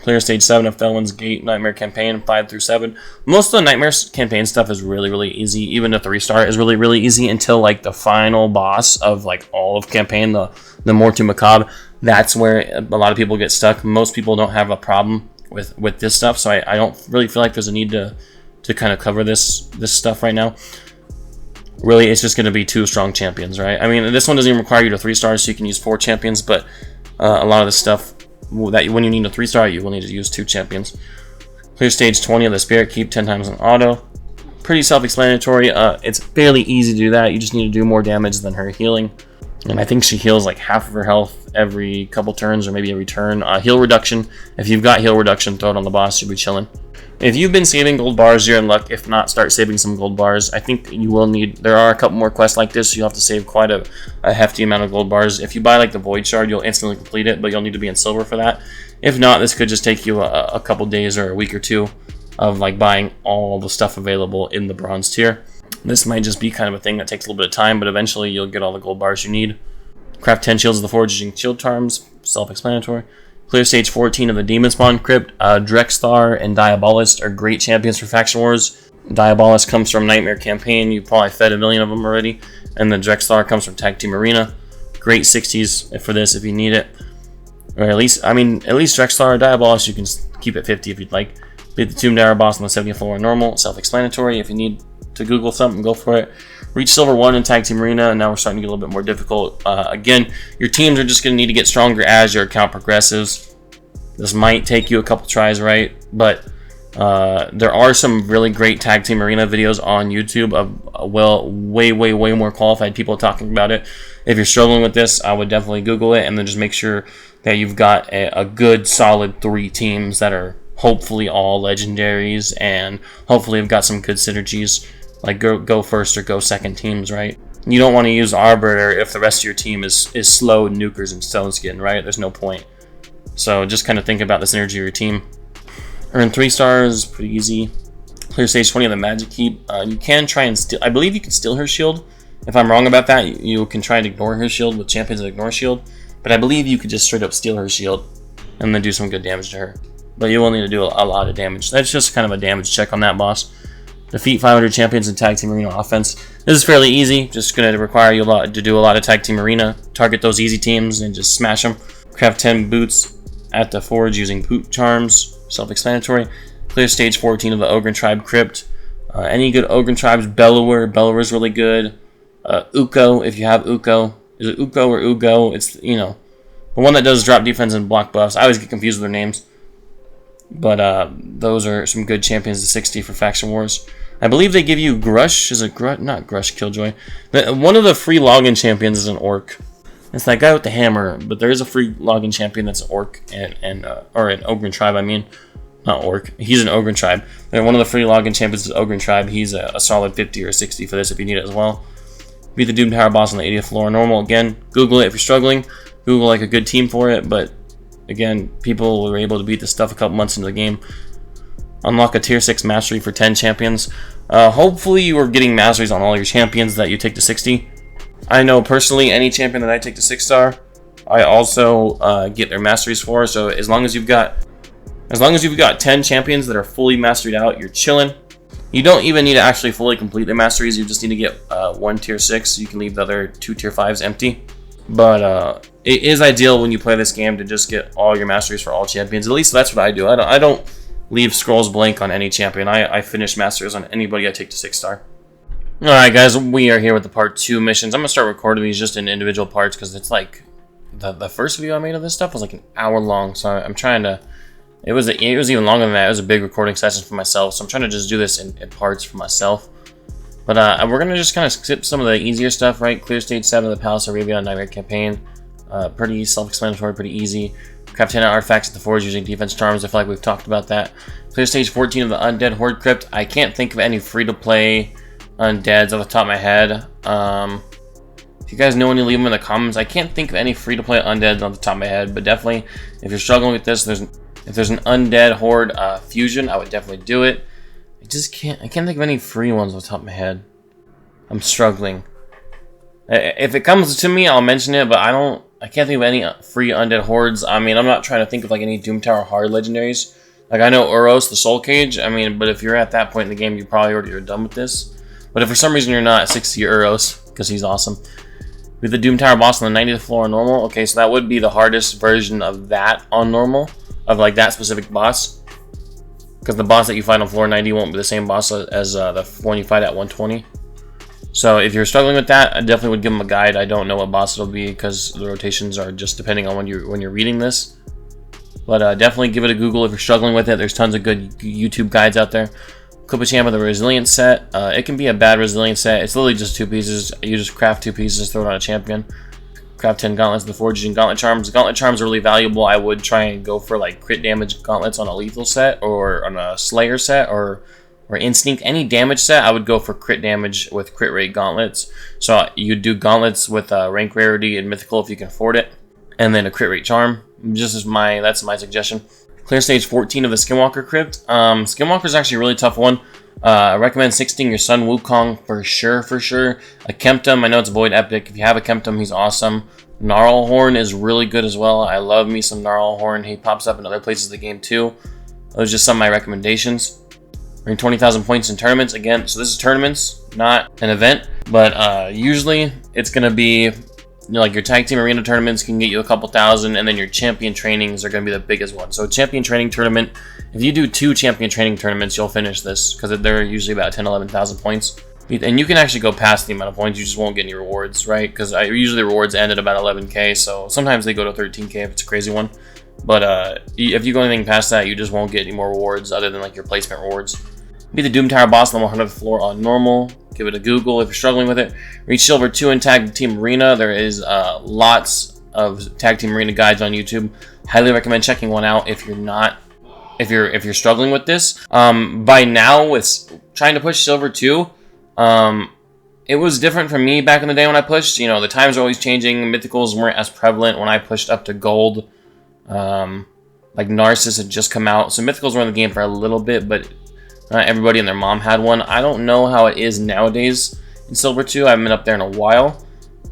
Clear stage 7 of Felon's Gate, Nightmare Campaign 5 through 7. Most of the Nightmare Campaign stuff is really easy. Even the 3-star is really easy until like the final boss of like all of campaign, the Mortu Macabre. That's where a lot of people get stuck. Most people don't have a problem with this stuff, so I don't really feel like there's a need to kind of cover this stuff right now. Really, it's just going to be 2 strong champions, right? I mean, this one doesn't even require you to 3-stars, so you can use 4 champions, but a lot of the stuff that when you need a 3-star, you will need to use 2 champions. Clear stage 20 of the Spirit Keep 10 times on auto. Pretty self-explanatory. It's fairly easy to do that. You just need to do more damage than her healing. And I think she heals like half of her health every couple turns, or maybe every turn. Heal reduction. If you've got heal reduction, throw it on the boss. You'll be chilling. If you've been saving gold bars, you're in luck. If not, start saving some gold bars. I think you will need. There are a couple more quests like this, so you'll have to save quite a hefty amount of gold bars. If you buy like the Void Shard, you'll instantly complete it, but you'll need to be in silver for that. If not, this could just take you a couple days or a week or two of like buying all the stuff available in the bronze tier. This might just be kind of a thing that takes a little bit of time, but eventually you'll get all the gold bars you need. Craft 10 shields of the forge using shield charms, self-explanatory. Clear stage 14 of the Demon Spawn Crypt. Drexthar and Diabolist are great champions for Faction Wars. Diabolist comes from Nightmare Campaign. You probably fed a million of them already. And the Drexthar comes from Tag Team Arena. Great 60s for this if you need it. Or at least Drexthar or Diabolist, you can keep it 50 if you'd like. Beat the Tomb Tower boss on the 70th floor normal. Self-explanatory. If you need to Google something, go for it. Reach silver 1 in Tag Team Arena, and now we're starting to get a little bit more difficult. Again, your teams are just going to need to get stronger as your account progresses. This might take you a couple tries, right? But there are some really great Tag Team Arena videos on YouTube of way more qualified people talking about it. If you're struggling with this, I would definitely Google it, and then just make sure that you've got a good solid 3 teams that are hopefully all legendaries, and hopefully have got some good synergies. like go first or go second teams, right? You don't want to use Arbiter if the rest of your team is slow nukers and stone skin, right? There's no point. So just kind of think about the synergy of your team. Earn 3 stars, pretty easy. Clear stage 20 of the Magic Keep. You can try and steal. I believe you can steal her shield. If I'm wrong about that, you can try and ignore her shield with champions that ignore shield. But I believe you could just straight up steal her shield and then do some good damage to her. But you will need to do a lot of damage. That's just kind of a damage check on that boss. Defeat 500 champions in Tag Team Arena offense. This is fairly easy. Just going to require you to do a lot of Tag Team Arena. Target those easy teams and just smash them. Craft 10 boots at the forge using boot charms. Self-explanatory. Clear stage 14 of the Ogren Tribe Crypt. Any good Ogren Tribes? Bellower. Bellower is really good. Uko, if you have Uko. Is it Uko or Ugo? It's, you know, the one that does drop defense and block buffs. I always get confused with their names. But those are some good champions to 60 for Faction Wars. I believe they give you Grush. Is it Grush? Not Grush, Killjoy. One of the free login champions is an Orc. It's that guy with the hammer, but there is a free login champion that's an Orc or an Ogren Tribe, I mean. Not Orc. He's an Ogren Tribe. And one of the free login champions is Ogren Tribe. He's a solid 50 or 60 for this if you need it as well. Beat the Doom Tower boss on the 80th floor. Normal, again. Google it if you're struggling. Google like a good team for it, but again, people were able to beat this stuff a couple months into the game. Unlock a tier 6 mastery for 10 champions. Hopefully you are getting masteries on all your champions that you take to 60. I know personally any champion that I take to 6-star, I also get their masteries for. So as long as you've got 10 champions that are fully mastered out, you're chilling. You don't even need to actually fully complete the masteries. You just need to get 1 tier 6. You can leave the other 2 tier 5s empty. But it is ideal when you play this game to just get all your masteries for all champions. At least that's what I do. I don't leave scrolls blank on any champion. I finish masters on anybody I take to 6-star. Alright guys, we are here with the part 2 missions. I'm going to start recording these just in individual parts because it's like the first video I made of this stuff was like an hour long. So I'm trying to... It was even longer than that. It was a big recording session for myself. So I'm trying to just do this in parts for myself. But we're going to just kind of skip some of the easier stuff, right? Clear stage 7 of the Palace of Arabia Nightmare Campaign. Pretty self-explanatory, pretty easy. Craft 10 artifacts at the forge using defense charms. I feel like we've talked about that. Clear stage 14 of the Undead Horde Crypt. I can't think of any free-to-play undeads off the top of my head. If you guys know any, leave them in the comments. I can't think of any free-to-play undeads off the top of my head, but definitely, if you're struggling with this, if there's an Undead Horde fusion, I would definitely do it. I can't think of any free ones off the top of my head. I'm struggling. If it comes to me, I'll mention it, but I can't think of any free Undead Hordes. I mean, I'm not trying to think of like any Doom Tower hard legendaries. Like I know Uros, the Soul Cage. I mean, but if you're at that point in the game, you probably already are done with this. But if for some reason you're not, 60 Uros, because he's awesome. With the Doom Tower boss on the 90th floor on normal. Okay, so that would be the hardest version of that on normal, of like that specific boss. Because the boss that you fight on floor 90 won't be the same boss as the one you fight at 120. So if you're struggling with that, I definitely would give them a guide. I don't know what boss it'll be because the rotations are just depending on when you're reading this. But definitely give it a Google if you're struggling with it. There's tons of good YouTube guides out there. Equip a champ with a Resilience set. It can be a bad Resilience set. It's literally just 2 pieces. You just craft 2 pieces, throw it on a champion. Craft 10 gauntlets of the forge using gauntlet charms. Gauntlet charms are really valuable. I would try and go for like crit damage gauntlets on a lethal set or on a slayer set or instinct. Any damage set, I would go for crit damage with crit rate gauntlets. So you do gauntlets with rank rarity and mythical if you can afford it, and then a crit rate charm. That's my suggestion. Clear stage 14 of the Skinwalker Crypt. Skinwalker is actually a really tough one. I recommend 16 your Sun Wukong for sure. A Kemptum, I know it's Void Epic. If you have a Kemptum, he's awesome. Gnarlhorn is really good as well. I love me some Gnarlhorn. He pops up in other places of the game too. Those are just some of my recommendations. Earn 20,000 points in tournaments. Again, so this is tournaments, not an event. But usually it's going to be... like your tag team arena tournaments can get you a couple thousand, and then your champion trainings are going to be the biggest one. So champion training tournament, if you do 2 champion training tournaments, you'll finish this because they're usually about 10,000-11,000 points. And you can actually go past the amount of points, you just won't get any rewards, right? Because usually rewards end at about 11k, so sometimes they go to 13k if it's a crazy one. But if you go anything past that, you just won't get any more rewards other than like your placement rewards. Beat the Doom Tower boss on the 100th floor on normal. Give it a Google if you're struggling with it. Reach Silver 2 in Tag Team Arena. There is lots of Tag Team Arena guides on YouTube. Highly recommend checking one out if you're struggling with this. By now, with trying to push Silver 2, It was different for me back in the day when I pushed. You know, the times are always changing. Mythicals weren't as prevalent when I pushed up to gold. Like Narcissus had just come out, so Mythicals were in the game for a little bit, but not everybody and their mom had one. I don't know how it is nowadays in Silver 2. I haven't been up there in a while,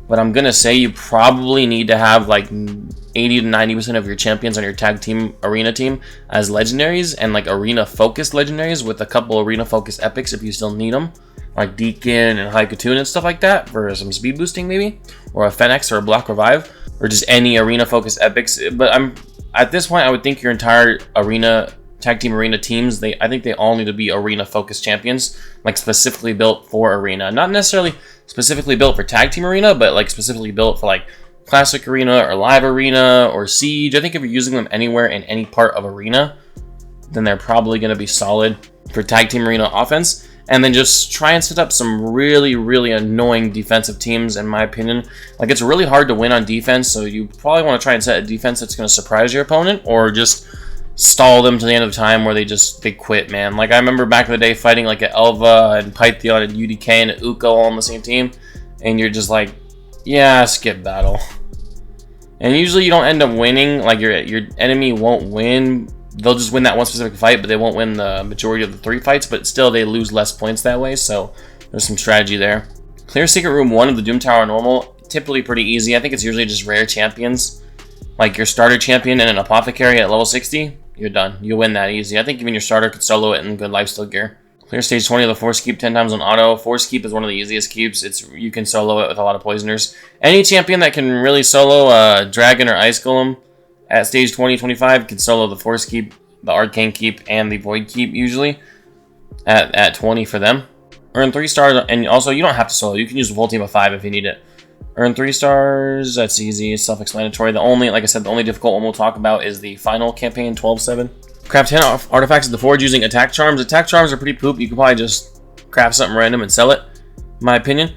but I'm gonna say you probably need to have like 80 to 90% of your champions on your tag team arena team as legendaries, and like arena focused legendaries with a couple arena focused epics if you still need them, like Deacon and High Katoon and stuff like that for some speed boosting maybe, or a Fennex or a Block Revive, or just any arena focused epics. But at this point, I would think your entire arena tag team arena teams, I think they all need to be arena focused champions, like specifically built for arena, not necessarily specifically built for tag team arena, but like specifically built for like classic arena or live arena or siege. I think if you're using them anywhere in any part of arena, then they're probably going to be solid for tag team arena offense. And then just try and set up some really, really annoying defensive teams, in my opinion. Like, it's really hard to win on defense, so you probably want to try and set a defense that's going to surprise your opponent, or just stall them to the end of the time where they quit, man. Like, I remember back in the day fighting like an Elva and Pythion and UDK and an Uko all on the same team, and you're just like, yeah, skip battle. And usually you don't end up winning. Like, your enemy won't win. They'll just win that one specific fight, but they won't win the majority of the 3 fights, but still they lose less points that way, so there's some strategy there. Clear Secret Room 1 of the Doom Tower normal, typically pretty easy. I think it's usually just rare champions. Like your starter champion and an apothecary at level 60, you're done. You'll win that easy. I think even your starter could solo it in good lifesteal gear. Clear stage 20 of the Force Keep 10 times on auto. Force Keep is one of the easiest keeps. You can solo it with a lot of poisoners. Any champion that can really solo Dragon or Ice Golem at stage 20-25 can solo the Force Keep, the Arcane Keep, and the Void Keep usually at 20 for them. Earn 3 stars, and also you don't have to solo. You can use a full team of 5 if you need it. Earn 3 stars, that's easy, it's self-explanatory. The only, like I said, the only difficult one we'll talk about is the final campaign, 12-7. Craft 10 artifacts at the forge using attack charms. Attack charms are pretty poop. You can probably just craft something random and sell it, in my opinion.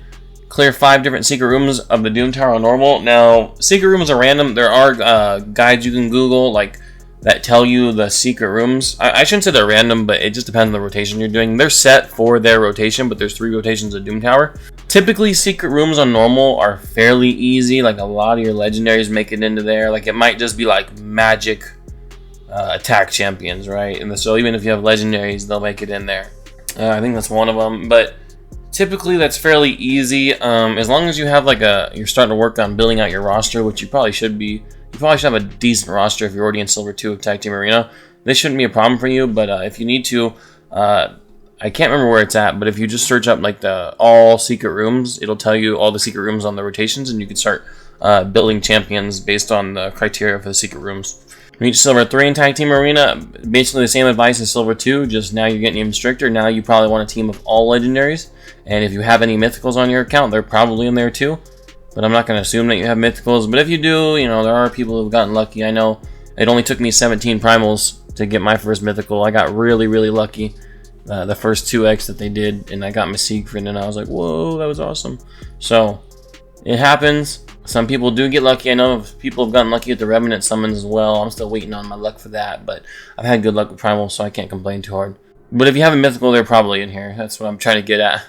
Clear 5 different secret rooms of the Doom Tower on normal. Now, secret rooms are random. There are guides you can Google, like, that tell you the secret rooms. I shouldn't say they're random, but it just depends on the rotation you're doing. They're set for their rotation, but there's 3 rotations of Doom Tower. Typically, secret rooms on normal are fairly easy. Like, a lot of your legendaries make it into there. Like, it might just be, like, magic attack champions, right? And so even if you have legendaries, they'll make it in there. I think that's one of them, but typically that's fairly easy. As long as you have, like, you're starting to work on building out your roster, which you probably should be. You probably should have a decent roster if you're already in Silver 2 of Tag Team Arena. This shouldn't be a problem for you, but if you need to, I can't remember where it's at, but if you just search up like the all secret rooms, it'll tell you all the secret rooms on the rotations, and you can start building champions based on the criteria for the secret rooms. Reach Silver 3 in Tag Team Arena, basically the same advice as Silver 2, just now you're getting even stricter. Now you probably want a team of all legendaries, and if you have any mythicals on your account, they're probably in there too. But I'm not going to assume that you have mythicals. But if you do, you know, there are people who've gotten lucky. I know it only took me 17 primals to get my first mythical. I got really, really lucky the first 2x that they did, and I got my Siegfried, and I was like, whoa, that was awesome. So it happens. Some people do get lucky. I know people have gotten lucky with the Revenant summons as well. I'm still waiting on my luck for that, but I've had good luck with primals, so I can't complain too hard. But if you have a mythical, they're probably in here. That's what I'm trying to get at.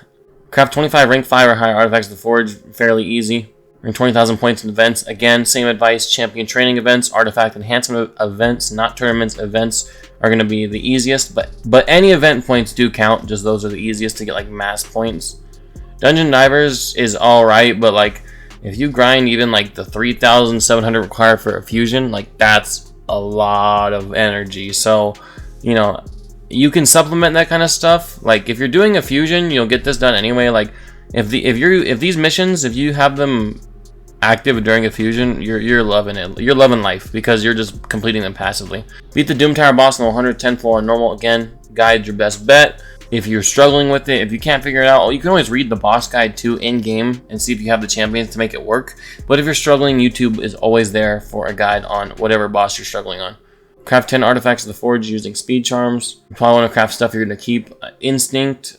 Craft 25 rank 5 or higher artifacts at the forge, fairly easy. Earn 20,000 points in events. Again, same advice. Champion training events, artifact enhancement events, not tournaments. Events are going to be the easiest, but any event points do count. Just those are the easiest to get like mass points. Dungeon Divers is all right, but like if you grind even like the 3,700 required for a fusion, like that's a lot of energy. So, you know, you can supplement that kind of stuff. Like if you're doing a fusion, you'll get this done anyway. Like if these missions, if you have them active during a fusion, you're loving it. You're loving life because you're just completing them passively. Beat the Doom Tower boss on the 110 floor normal. Again, guide's your best bet. If you're struggling with it, if you can't figure it out, you can always read the boss guide too in game and see if you have the champions to make it work. But if you're struggling, YouTube is always there for a guide on whatever boss you're struggling on. Craft 10 artifacts of the forge using speed charms. You probably want to craft stuff you're going to keep. Instinct,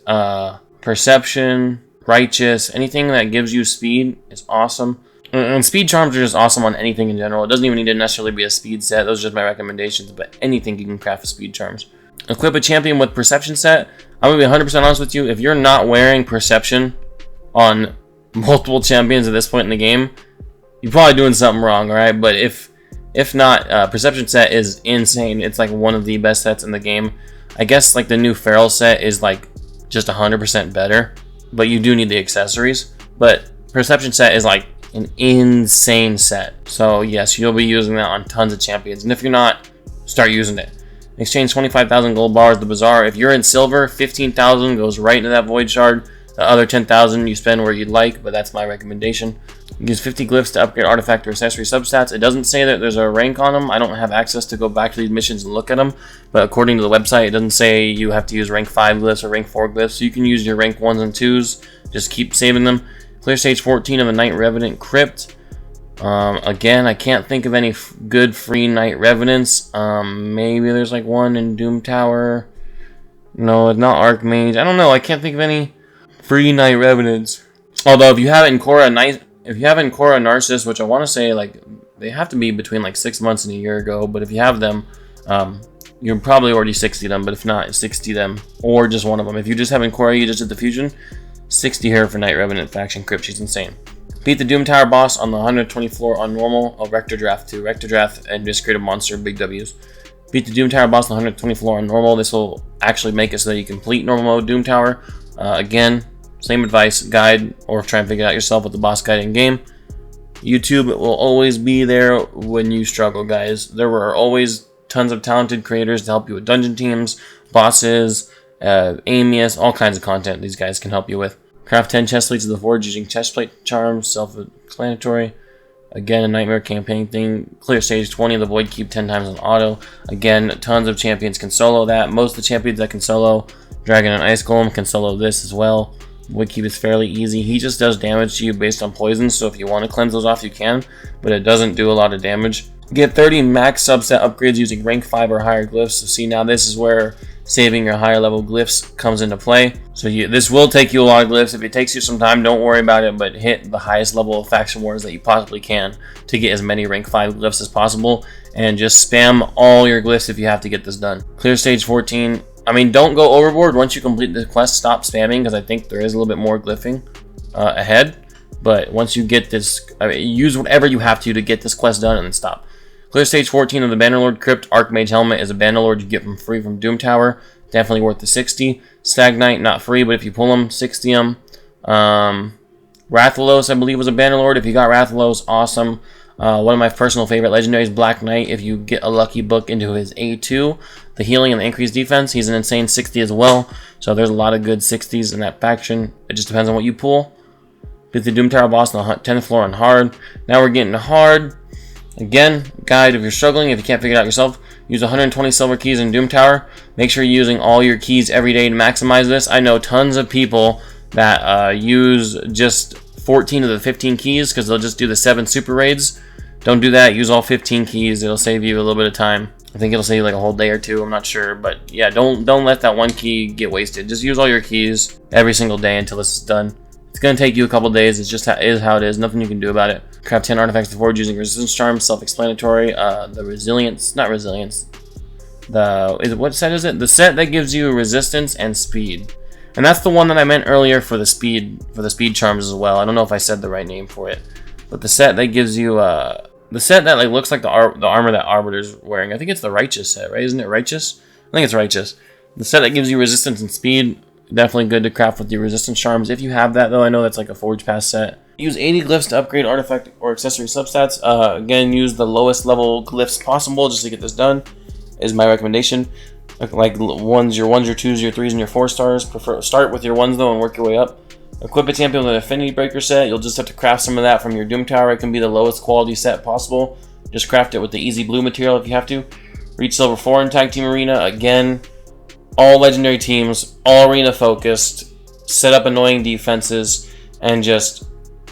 perception, righteous, anything that gives you speed is awesome. And speed charms are just awesome on anything in general. It doesn't even need to necessarily be a speed set. Those are just my recommendations, but anything you can craft with speed charms. Equip a champion with perception set. I'm going to be 100% honest with you. If you're not wearing perception on multiple champions at this point in the game, you're probably doing something wrong, alright? But if not, perception set is insane. It's like one of the best sets in the game. I guess like the new Feral set is like just 100% better, but you do need the accessories. But perception set is like an insane set. So yes, you'll be using that on tons of champions. And if you're not, start using it. Exchange 25,000 gold bars, the bazaar. If you're in silver, 15,000 goes right into that void shard. The other 10,000 you spend where you'd like, but that's my recommendation. Use 50 glyphs to upgrade artifact or accessory substats. It doesn't say that there's a rank on them. I don't have access to go back to these missions and look at them, but according to the website, it doesn't say you have to use rank 5 glyphs or rank 4 glyphs, so you can use your rank 1s and 2s. Just keep saving them. Clear stage 14 of the Night Revenant Crypt. Again, I can't think of any good free Night Revenants. Maybe there's like one in Doom Tower. No, it's not Archmage. I don't know. I can't think of any free Night Revenants. Although if you have it in Korra Narcissus, which I want to say like they have to be between like 6 months and a year ago, but if you have them, you're probably already 60 them. But if not, 60 them or just one of them. If you just have in Korra, you just did the fusion. 60 here for Night Revenant Faction Crypt. She's insane. Beat the Doom Tower boss on the 120 floor on normal. Rector Draft 2. Rector Draft and just create a monster. Big W's. Beat the Doom Tower boss on the 120 floor on normal. This will actually make it so that you complete normal mode Doom Tower. Again, same advice, guide, or try and figure it out yourself with the boss guide in game. YouTube will always be there when you struggle, guys. There were always tons of talented creators to help you with dungeon teams, bosses, Amius, all kinds of content these guys can help you with. Craft 10 chest plates of the forge using chestplate charms, self-explanatory. Again, a nightmare campaign thing. Clear stage 20 of the void keep 10 times on auto. Again, tons of champions can solo that. Most of the champions that can solo Dragon and Ice Golem can solo this as well. Void keep is fairly easy. He just does damage to you based on poison, so if you want to cleanse those off, you can, but it doesn't do a lot of damage. Get 30 max subset upgrades using rank 5 or higher glyphs. So see, now this is where saving your higher level glyphs comes into play. So this will take you a lot of glyphs. If it takes you some time, don't worry about it, but hit the highest level of faction wars that you possibly can to get as many rank 5 glyphs as possible, and just spam all your glyphs if you have to get this done. Clear stage 14. I mean, don't go overboard. Once you complete the quest, stop spamming, because I think there is a little bit more glyphing ahead. But once you get this, use whatever you have to get this quest done and then stop. Clear stage 14 of the Bannerlord Crypt. Archmage Helmet is a Bannerlord you get from free from Doom Tower. Definitely worth the 60. Stagnite, not free, but if you pull them, 60 them. Rathalos, I believe, was a Bannerlord. If you got Rathalos, awesome. One of my personal favorite legendaries, Black Knight. If you get a lucky book into his A2, the healing and the increased defense, he's an insane 60 as well. So there's a lot of good 60s in that faction. It just depends on what you pull. Beat the Doom Tower boss on the 10th floor on hard. Now we're getting to hard. Again, guide, if you're struggling, if you can't figure it out yourself, use 120 silver keys in Doom Tower. Make sure you're using all your keys every day to maximize this. I know tons of people that use just 14 of the 15 keys because they'll just do the 7 super raids. Don't do that. Use all 15 keys. It'll save you a little bit of time. I think it'll save you like a whole day or two. I'm not sure, but yeah, don't let that one key get wasted. Just use all your keys every single day until this is done. It's going to take you a couple days. It's just how it is. Nothing you can do about it. Craft 10 artifacts to forge using resistance charms. Self-explanatory. The resilience, not resilience. What set is it? The set that gives you resistance and speed. And that's the one that I meant earlier for the speed charms as well. I don't know if I said the right name for it, but the set that gives you the set that like looks like the armor that Arbiter's wearing. I think it's the Righteous set, right? Isn't it Righteous? I think it's Righteous. The set that gives you resistance and speed. Definitely good to craft with your resistance charms. If you have that, though, I know that's like a Forge Pass set. Use 80 glyphs to upgrade artifact or accessory substats. Again, use the lowest level glyphs possible just to get this done, is my recommendation. Like your 1s, your 2s, your 3s, and your 4 stars. Start with your 1s, though, and work your way up. Equip a champion with an Affinity Breaker set. You'll just have to craft some of that from your Doom Tower. It can be the lowest quality set possible. Just craft it with the easy blue material if you have to. Reach Silver 4 in Tag Team Arena. Again, all legendary teams, all arena focused, set up annoying defenses, and just,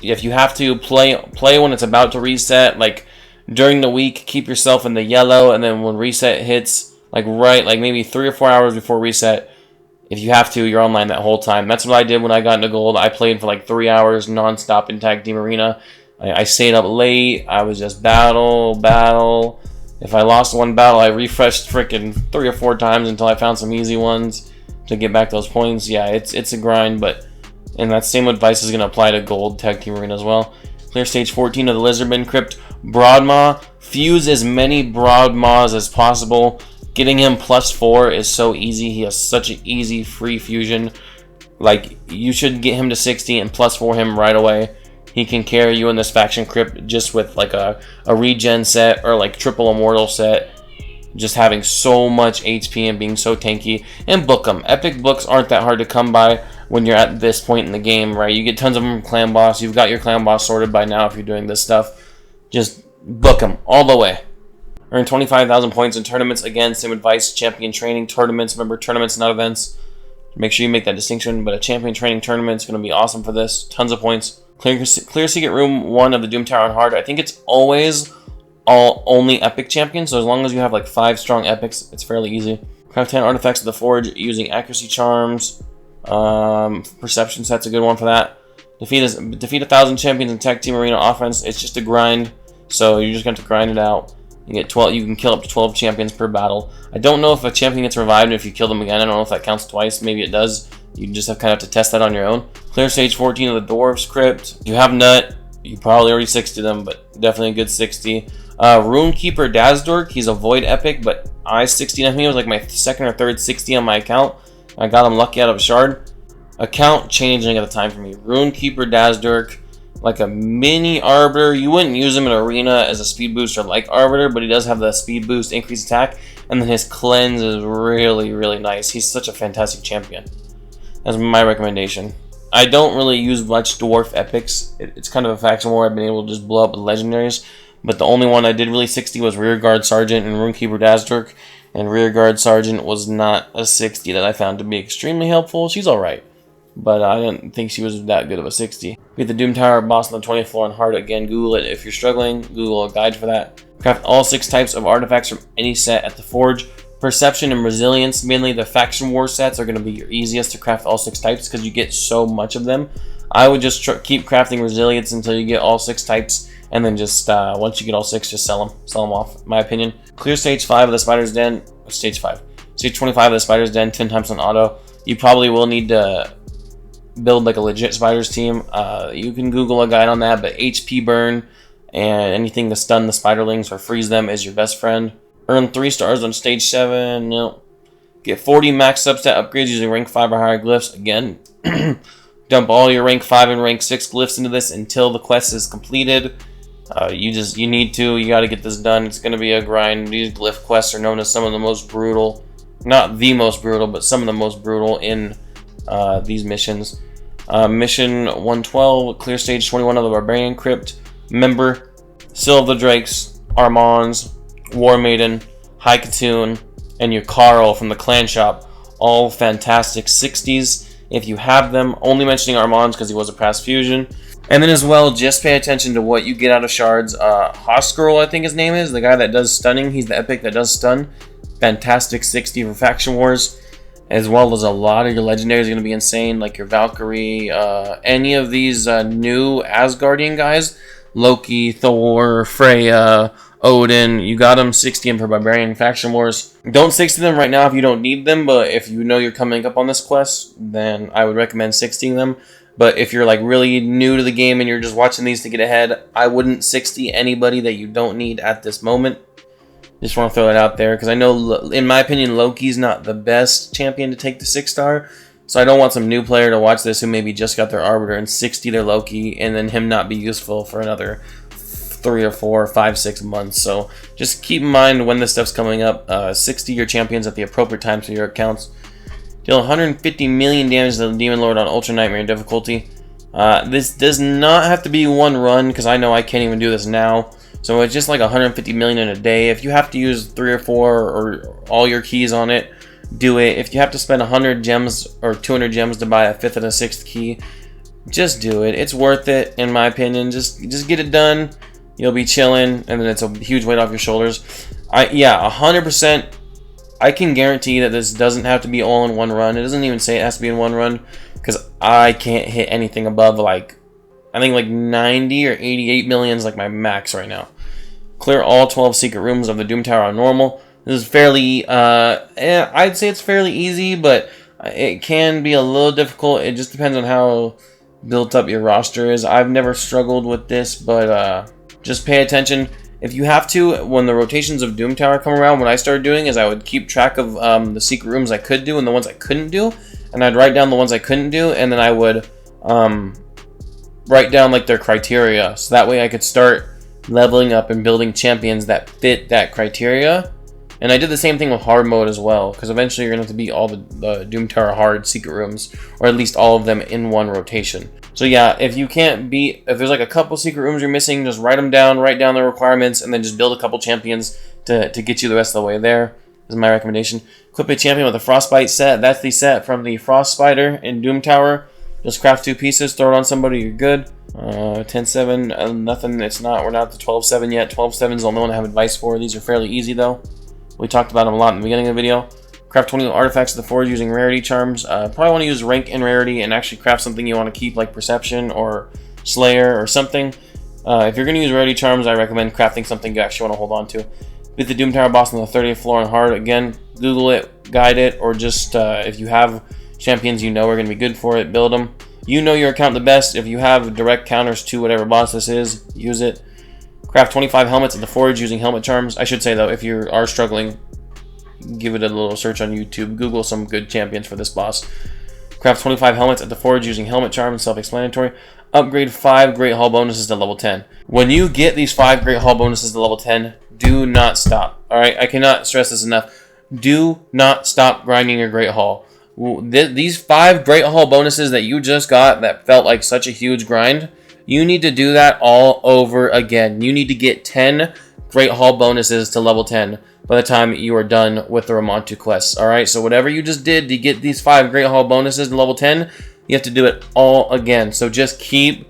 if you have to, play when it's about to reset. Like during the week, keep yourself in the yellow, and then when reset hits, like maybe 3 or 4 hours before reset, if you have to, you're online that whole time. That's what I did when I got into gold. I played for like 3 hours non-stop in Tag Team Arena. I stayed up late. I was just battle, If I lost one battle, I refreshed freaking 3 or 4 times until I found some easy ones to get back those points. Yeah, it's a grind, and that same advice is going to apply to Gold Tag Team Arena as well. Clear stage 14 of the Lizardman Crypt. Broadmaw. Fuse as many Broadmaws as possible. Getting him +4 is so easy. He has such an easy free fusion. Like, you should get him to 60 and +4 him right away. He can carry you in this faction crypt just with like a regen set or like triple immortal set. Just having so much HP and being so tanky. And book them. Epic books aren't that hard to come by when you're at this point in the game, right? You get tons of them from Clan Boss. You've got your Clan Boss sorted by now if you're doing this stuff. Just book them all the way. Earn 25,000 points in tournaments. Again, same advice. Champion training tournaments. Remember, tournaments, not events. Make sure you make that distinction. But a champion training tournament is going to be awesome for this. Tons of points. Clear Secret Room 1 of the Doom Tower on hard. I think it's always only epic champions. So as long as you have like 5 strong epics, it's fairly easy. Craft 10 artifacts of the Forge using accuracy charms. Perception set's a good one for that. Defeat 1,000 champions in Tag Team Arena offense. It's just a grind. So you're just going to have to grind it out. You get 12. You can kill up to 12 champions per battle. I don't know if a champion gets revived if you kill them again. I don't know if that counts twice. Maybe it does. You just have to test that on your own. Clear stage 14 of the Dwarves Crypt. You have Nut. You probably already 60 them, but definitely a good 60. Runekeeper Dazdork. He's a Void Epic, but I 60'd him. He was like my 2nd or 3rd 60 on my account. I got him lucky out of a shard. Account changing at the time for me. Runekeeper Dazdork. Like a mini Arbiter. You wouldn't use him in Arena as a speed booster like Arbiter, but he does have the speed boost, increased attack, and then his cleanse is really, really nice. He's such a fantastic champion. That's my recommendation. I don't really use much Dwarf Epics. It's kind of a faction where I've been able to just blow up with legendaries, but the only one I did really 60 was Rearguard Sergeant and Runekeeper Dazdork, and Rearguard Sergeant was not a 60 that I found to be extremely helpful. She's alright, but I didn't think she was that good of a 60. Get the Doom Tower boss on the 20th floor on hard. Again, Google it if you're struggling. Google a guide for that. Craft all 6 types of artifacts from any set at the Forge. Perception and Resilience, mainly the Faction War sets, are going to be your easiest to craft all 6 types because you get so much of them. I would just keep crafting Resilience until you get all 6 types, and then just once you get all 6, just sell them off, in my opinion. Clear stage 5 of the Spider's Den. Stage 25 of the Spider's Den, 10 times on auto. You probably will need to build like a legit spiders team. You can Google a guide on that, but HP burn and anything to stun the spiderlings or freeze them is your best friend. Earn 3 stars on stage 7. No. Get 40 max substat upgrades using rank 5 or higher glyphs. Again, dump all your rank 5 and rank 6 glyphs into this until the quest is completed. You got to get this done. It's going to be a grind. These glyph quests are known as some of the most brutal, not the most brutal, but some of the most brutal in these missions. Mission 112, clear stage 21 of the Barbarian Crypt. Member, Seal of the Drakes, Armands, War Maiden, High Katoon, and your Carl from the Clan Shop. All fantastic 60s if you have them. Only mentioning Armands because he was a past fusion. And then as well, just pay attention to what you get out of shards. Hoscurl, I think his name is, the guy that does stunning. He's the epic that does stun. Fantastic 60 for Faction Wars. As well as a lot of your legendaries are going to be insane, like your Valkyrie, any of these new Asgardian guys, Loki, Thor, Freya, Odin, you got them 60 in for Barbarian Faction Wars. Don't 60 them right now if you don't need them, but if you know you're coming up on this quest, then I would recommend 60 them. But if you're like really new to the game and you're just watching these to get ahead, I wouldn't 60 anybody that you don't need at this moment. Just want to throw that out there because I know, in my opinion, Loki's not the best champion to take the 6-star. So I don't want some new player to watch this who maybe just got their Arbiter and 60 their Loki and then him not be useful for another 3 or 4 or 5, 6 months. So just keep in mind when this stuff's coming up. 60 your champions at the appropriate times for your accounts. Deal 150 million damage to the Demon Lord on Ultra Nightmare difficulty. This does not have to be one run because I know I can't even do this now. So it's just like 150 million in a day. If you have to use 3 or 4 or all your keys on it, do it. If you have to spend 100 gems or 200 gems to buy a 5th and a 6th key, just do it. It's worth it, in my opinion. Just get it done. You'll be chilling, and then it's a huge weight off your shoulders. Yeah, 100%. I can guarantee that this doesn't have to be all in one run. It doesn't even say it has to be in one run because I can't hit anything above like, I think like 90 or 88 million is like my max right now. Clear all 12 secret rooms of the Doom Tower on normal. This is fairly, I'd say it's fairly easy, but it can be a little difficult. It just depends on how built up your roster is. I've never struggled with this, but just pay attention. If you have to, when the rotations of Doom Tower come around, what I started doing is I would keep track of the secret rooms I could do and the ones I couldn't do, and I'd write down the ones I couldn't do, and then I would write down like their criteria, so that way I could start leveling up and building champions that fit that criteria. And I did the same thing with hard mode as well, because eventually you're going to have to beat all the Doom Tower hard secret rooms, or at least all of them in one rotation. So yeah, if you can't beat, if there's like a couple secret rooms you're missing, just write them down, write down the requirements, and then just build a couple champions to get you the rest of the way there. This is my recommendation. Equip a champion with a Frostbite set. That's the set from the Frost Spider in Doom Tower. Just craft 2 pieces, throw it on somebody, you're good. 10-7, nothing, it's not, we're not at the 12-7 yet. 12-7 is the only one I have advice for. These are fairly easy though. We talked about them a lot in the beginning of the video. Craft 20 artifacts of the forge using rarity charms. Probably want to use rank and rarity and actually craft something you want to keep, like Perception or Slayer or something. If you're going to use rarity charms, I recommend crafting something you actually want to hold on to. Beat the Doom Tower boss on the 30th floor on hard. Again, Google it, guide it, or just if you have champions you know are going to be good for it, build them. You know your account the best. If you have direct counters to whatever boss this is, use it. Craft 25 helmets at the forge using helmet charms. I should say though, if you are struggling, give it a little search on YouTube. Google some good champions for this boss. Craft 25 helmets at the forge using helmet charms, self-explanatory. Upgrade 5 Great Hall bonuses to level 10. When you get these 5 Great Hall bonuses to level 10, do not stop. Alright, I cannot stress this enough. Do not stop grinding your Great Hall. These 5 Great Hall bonuses that you just got that felt like such a huge grind, you need to do that all over again. You need to get 10 Great Hall bonuses to level 10 by the time you are done with the Ramantu quests. Alright, so whatever you just did to get these 5 Great Hall bonuses to level 10, you have to do it all again. So just keep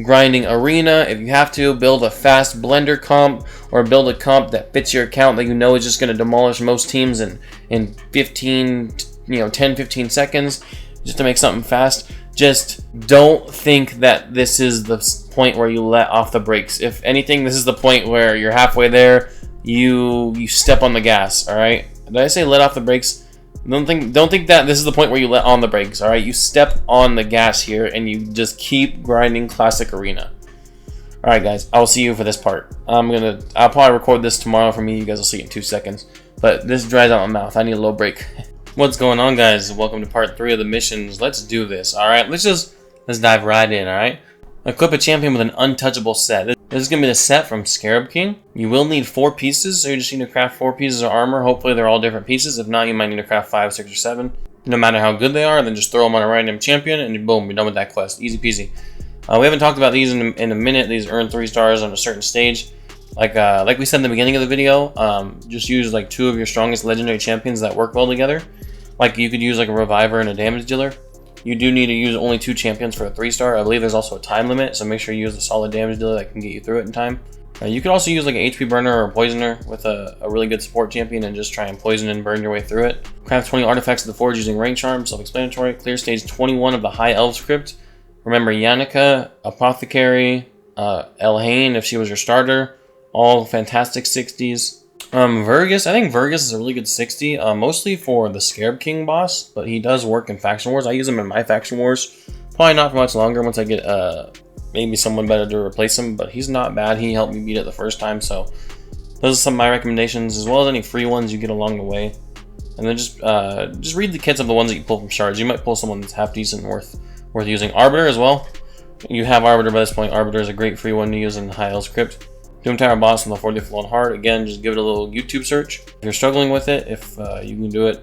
grinding arena. If you have to, build a fast blender comp, or build a comp that fits your account that you know is just going to demolish most teams in 10-15 seconds, just to make something fast. Just don't think that this is the point where you let off the brakes. If anything, this is the point where you're halfway there, you step on the gas. All right, did I say let off the brakes? Don't think that this is the point where you let on the brakes. All right, you step on the gas here and you just keep grinding classic arena. All right, guys, I will see you for this part. I'll probably record this tomorrow for me. You guys will see it in 2 seconds. But this dries out my mouth. I need a little break. What's going on, guys? Welcome to part 3 of the missions. Let's do this. All right, let's dive right in. All right, equip a champion with an untouchable set. This is gonna be the set from Scarab King. You will need 4 pieces, so you just need to craft 4 pieces of armor. Hopefully they're all different pieces. If not, you might need to craft 5, 6, or 7. No matter how good they are, then just throw them on a random champion, and boom, you're done with that quest. Easy peasy. We haven't talked about these in a minute. These earn 3 stars on a certain stage. Like we said in the beginning of the video, just use like 2 of your strongest legendary champions that work well together. Like you could use like a reviver and a damage dealer. You do need to use only 2 champions for a 3-star. I believe there's also a time limit, so make sure you use a solid damage dealer that can get you through it in time. You could also use like an HP burner or a poisoner with a really good support champion and just try and poison and burn your way through it. Craft 20 artifacts of the forge using rank charm, self-explanatory. Clear stage 21 of the High Elf script. Remember Yannicka, Apothecary, Elhain if she was your starter. All fantastic 60s. Vergus, I think Vergus is a really good 60, mostly for the Scarab King boss, but he does work in Faction Wars. I use him in my Faction Wars. Probably not for much longer once I get maybe someone better to replace him, but he's not bad. He helped me beat it the first time, so those are some of my recommendations, as well as any free ones you get along the way. And then just read the kits of the ones that you pull from shards. You might pull someone that's half decent, worth using. Arbiter as well. You have Arbiter by this point. Arbiter is a great free one to use in High Elf script. Doom Tower boss on the 40th floor on hard. Again, just give it a little YouTube search. If you're struggling with it, if you can do it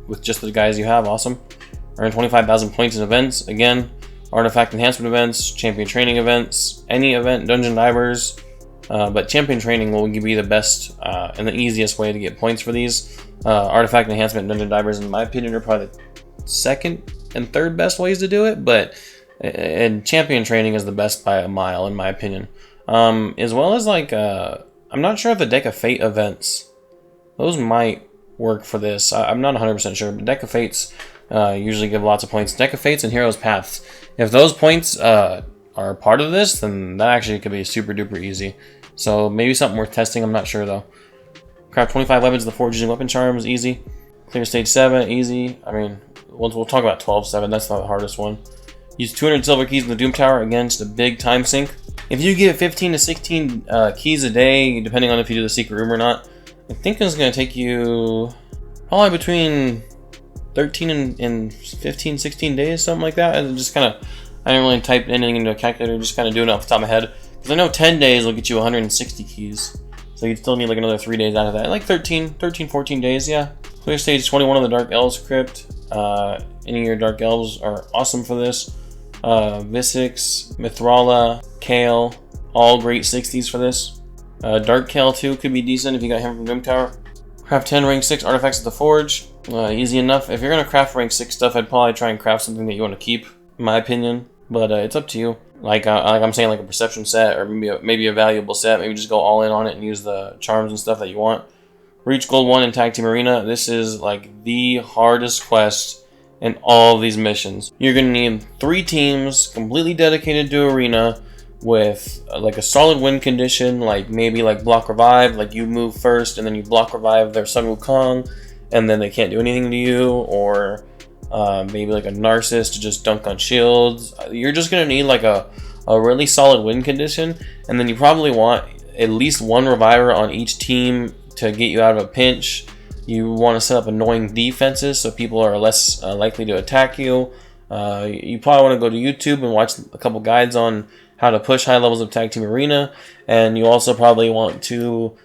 with just the guys you have, awesome. Earn 25,000 points in events. Again, artifact enhancement events, champion training events, any event, dungeon divers. But champion training will give you the best and the easiest way to get points for these. Artifact enhancement and dungeon divers, in my opinion, are probably the 2nd and 3rd best ways to do it. But and champion training is the best by a mile, in my opinion. As well as like I'm not sure if the Deck of Fate events, those might work for this. I'm not 100% sure, but Deck of Fates usually give lots of points. Deck of Fates and Heroes Paths, if those points are part of this, then that actually could be super duper easy. So maybe something worth testing, I'm not sure though. Craft 25 weapons of the forge using weapon charms, easy. Clear stage 7, easy. I mean, we'll talk about 12-7, that's not the hardest one. Use 200 silver keys in the Doom Tower, again, just a big time sink. If you get 15 to 16 keys a day, depending on if you do the secret room or not, I think it's going to take you probably between 13 and 15, 16 days, something like that. And just kind of, I didn't really type anything into a calculator, just kind of doing it off the top of my head. Because I know 10 days will get you 160 keys. So you'd still need like another 3 days out of that. Like 13, 14 days, yeah. Clear stage 21 of the Dark Elves crypt. Any of your Dark Elves are awesome for this. Visix, Mithrala, Kale, all great 60s for this. Dark Kale too could be decent if you got him from Doom Tower. Craft 10 rank 6 artifacts at the forge. Easy enough. If you're going to craft rank 6 stuff, I'd probably try and craft something that you want to keep, in my opinion. But it's up to you. Like I'm saying, like a perception set or maybe a valuable set. Maybe just go all in on it and use the charms and stuff that you want. Reach Gold 1 in Tag Team Arena. This is like the hardest quest in all of these missions. You're going to need 3 teams completely dedicated to Arena with like a solid win condition, like maybe like block revive, like you move first and then you block revive their Sun Wukong and then they can't do anything to you, or maybe like a Narcissus to just dunk on shields. You're just going to need like a really solid win condition, and then you probably want at least 1 reviver on each team to get you out of a pinch. You want to set up annoying defenses so people are less likely to attack you. You probably want to go to YouTube and watch a couple guides on how to push high levels of Tag Team Arena, and you also probably want to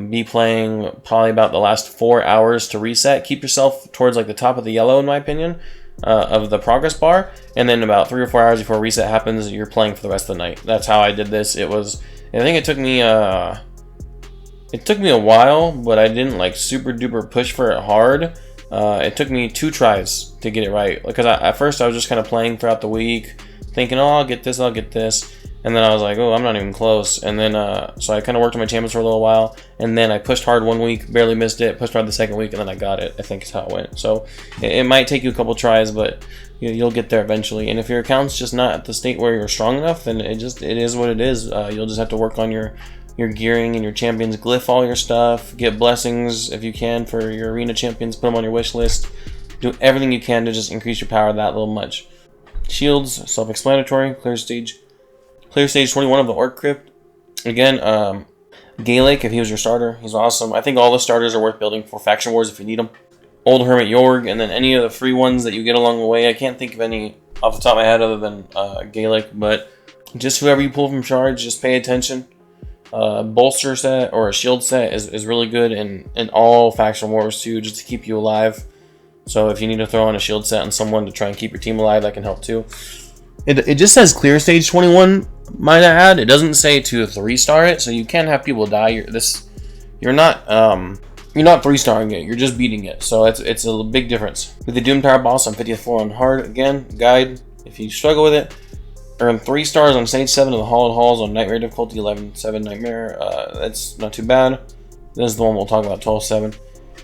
be playing probably about the last 4 hours to reset. Keep yourself towards like the top of the yellow, in my opinion, of the progress bar, and then about 3 or 4 hours before reset happens, you're playing for the rest of the night. That's how I did this. I think it took me a while, but I didn't like super duper push for it hard. It took me 2 tries to get it right, because at first I was just kind of playing throughout the week, thinking, oh, I'll get this, and then I was like, oh, I'm not even close. And then so I kind of worked on my champions for a little while, and then I pushed hard 1 week, barely missed it, pushed hard the second week, and then I got it. I think is how it went. So it might take you a couple tries, but you'll get there eventually. And if your account's just not at the state where you're strong enough, then it is what it is. You'll just have to work on your gearing and your champions, glyph all your stuff, get blessings if you can for your arena champions, put them on your wish list, do everything you can to just increase your power that little much. Shields, self-explanatory. Clear stage 21 of the Orc Crypt. Again, Gaelic, if he was your starter, he's awesome. I think all the starters are worth building for Faction Wars if you need them. Old Hermit Yorg, and then any of the free ones that you get along the way. I can't think of any off the top of my head other than Gaelic, but just whoever you pull from shards, just pay attention. Bolster set or a shield set is really good in all Faction Wars too, just to keep you alive. So if you need to throw on a shield set on someone to try and keep your team alive, that can help too. It just says clear stage 21, might I add. It doesn't say to 3-star it, so you can have people die. You're not 3-starring it, you're just beating it. So it's a big difference. With the Doom Tower boss on 50th floor on hard, again, guide, if you struggle with it, earn 3 stars on stage 7 of the Hallowed Halls on Nightmare difficulty, 11-7 Nightmare. That's not too bad. This is the one we'll talk about, 12-7.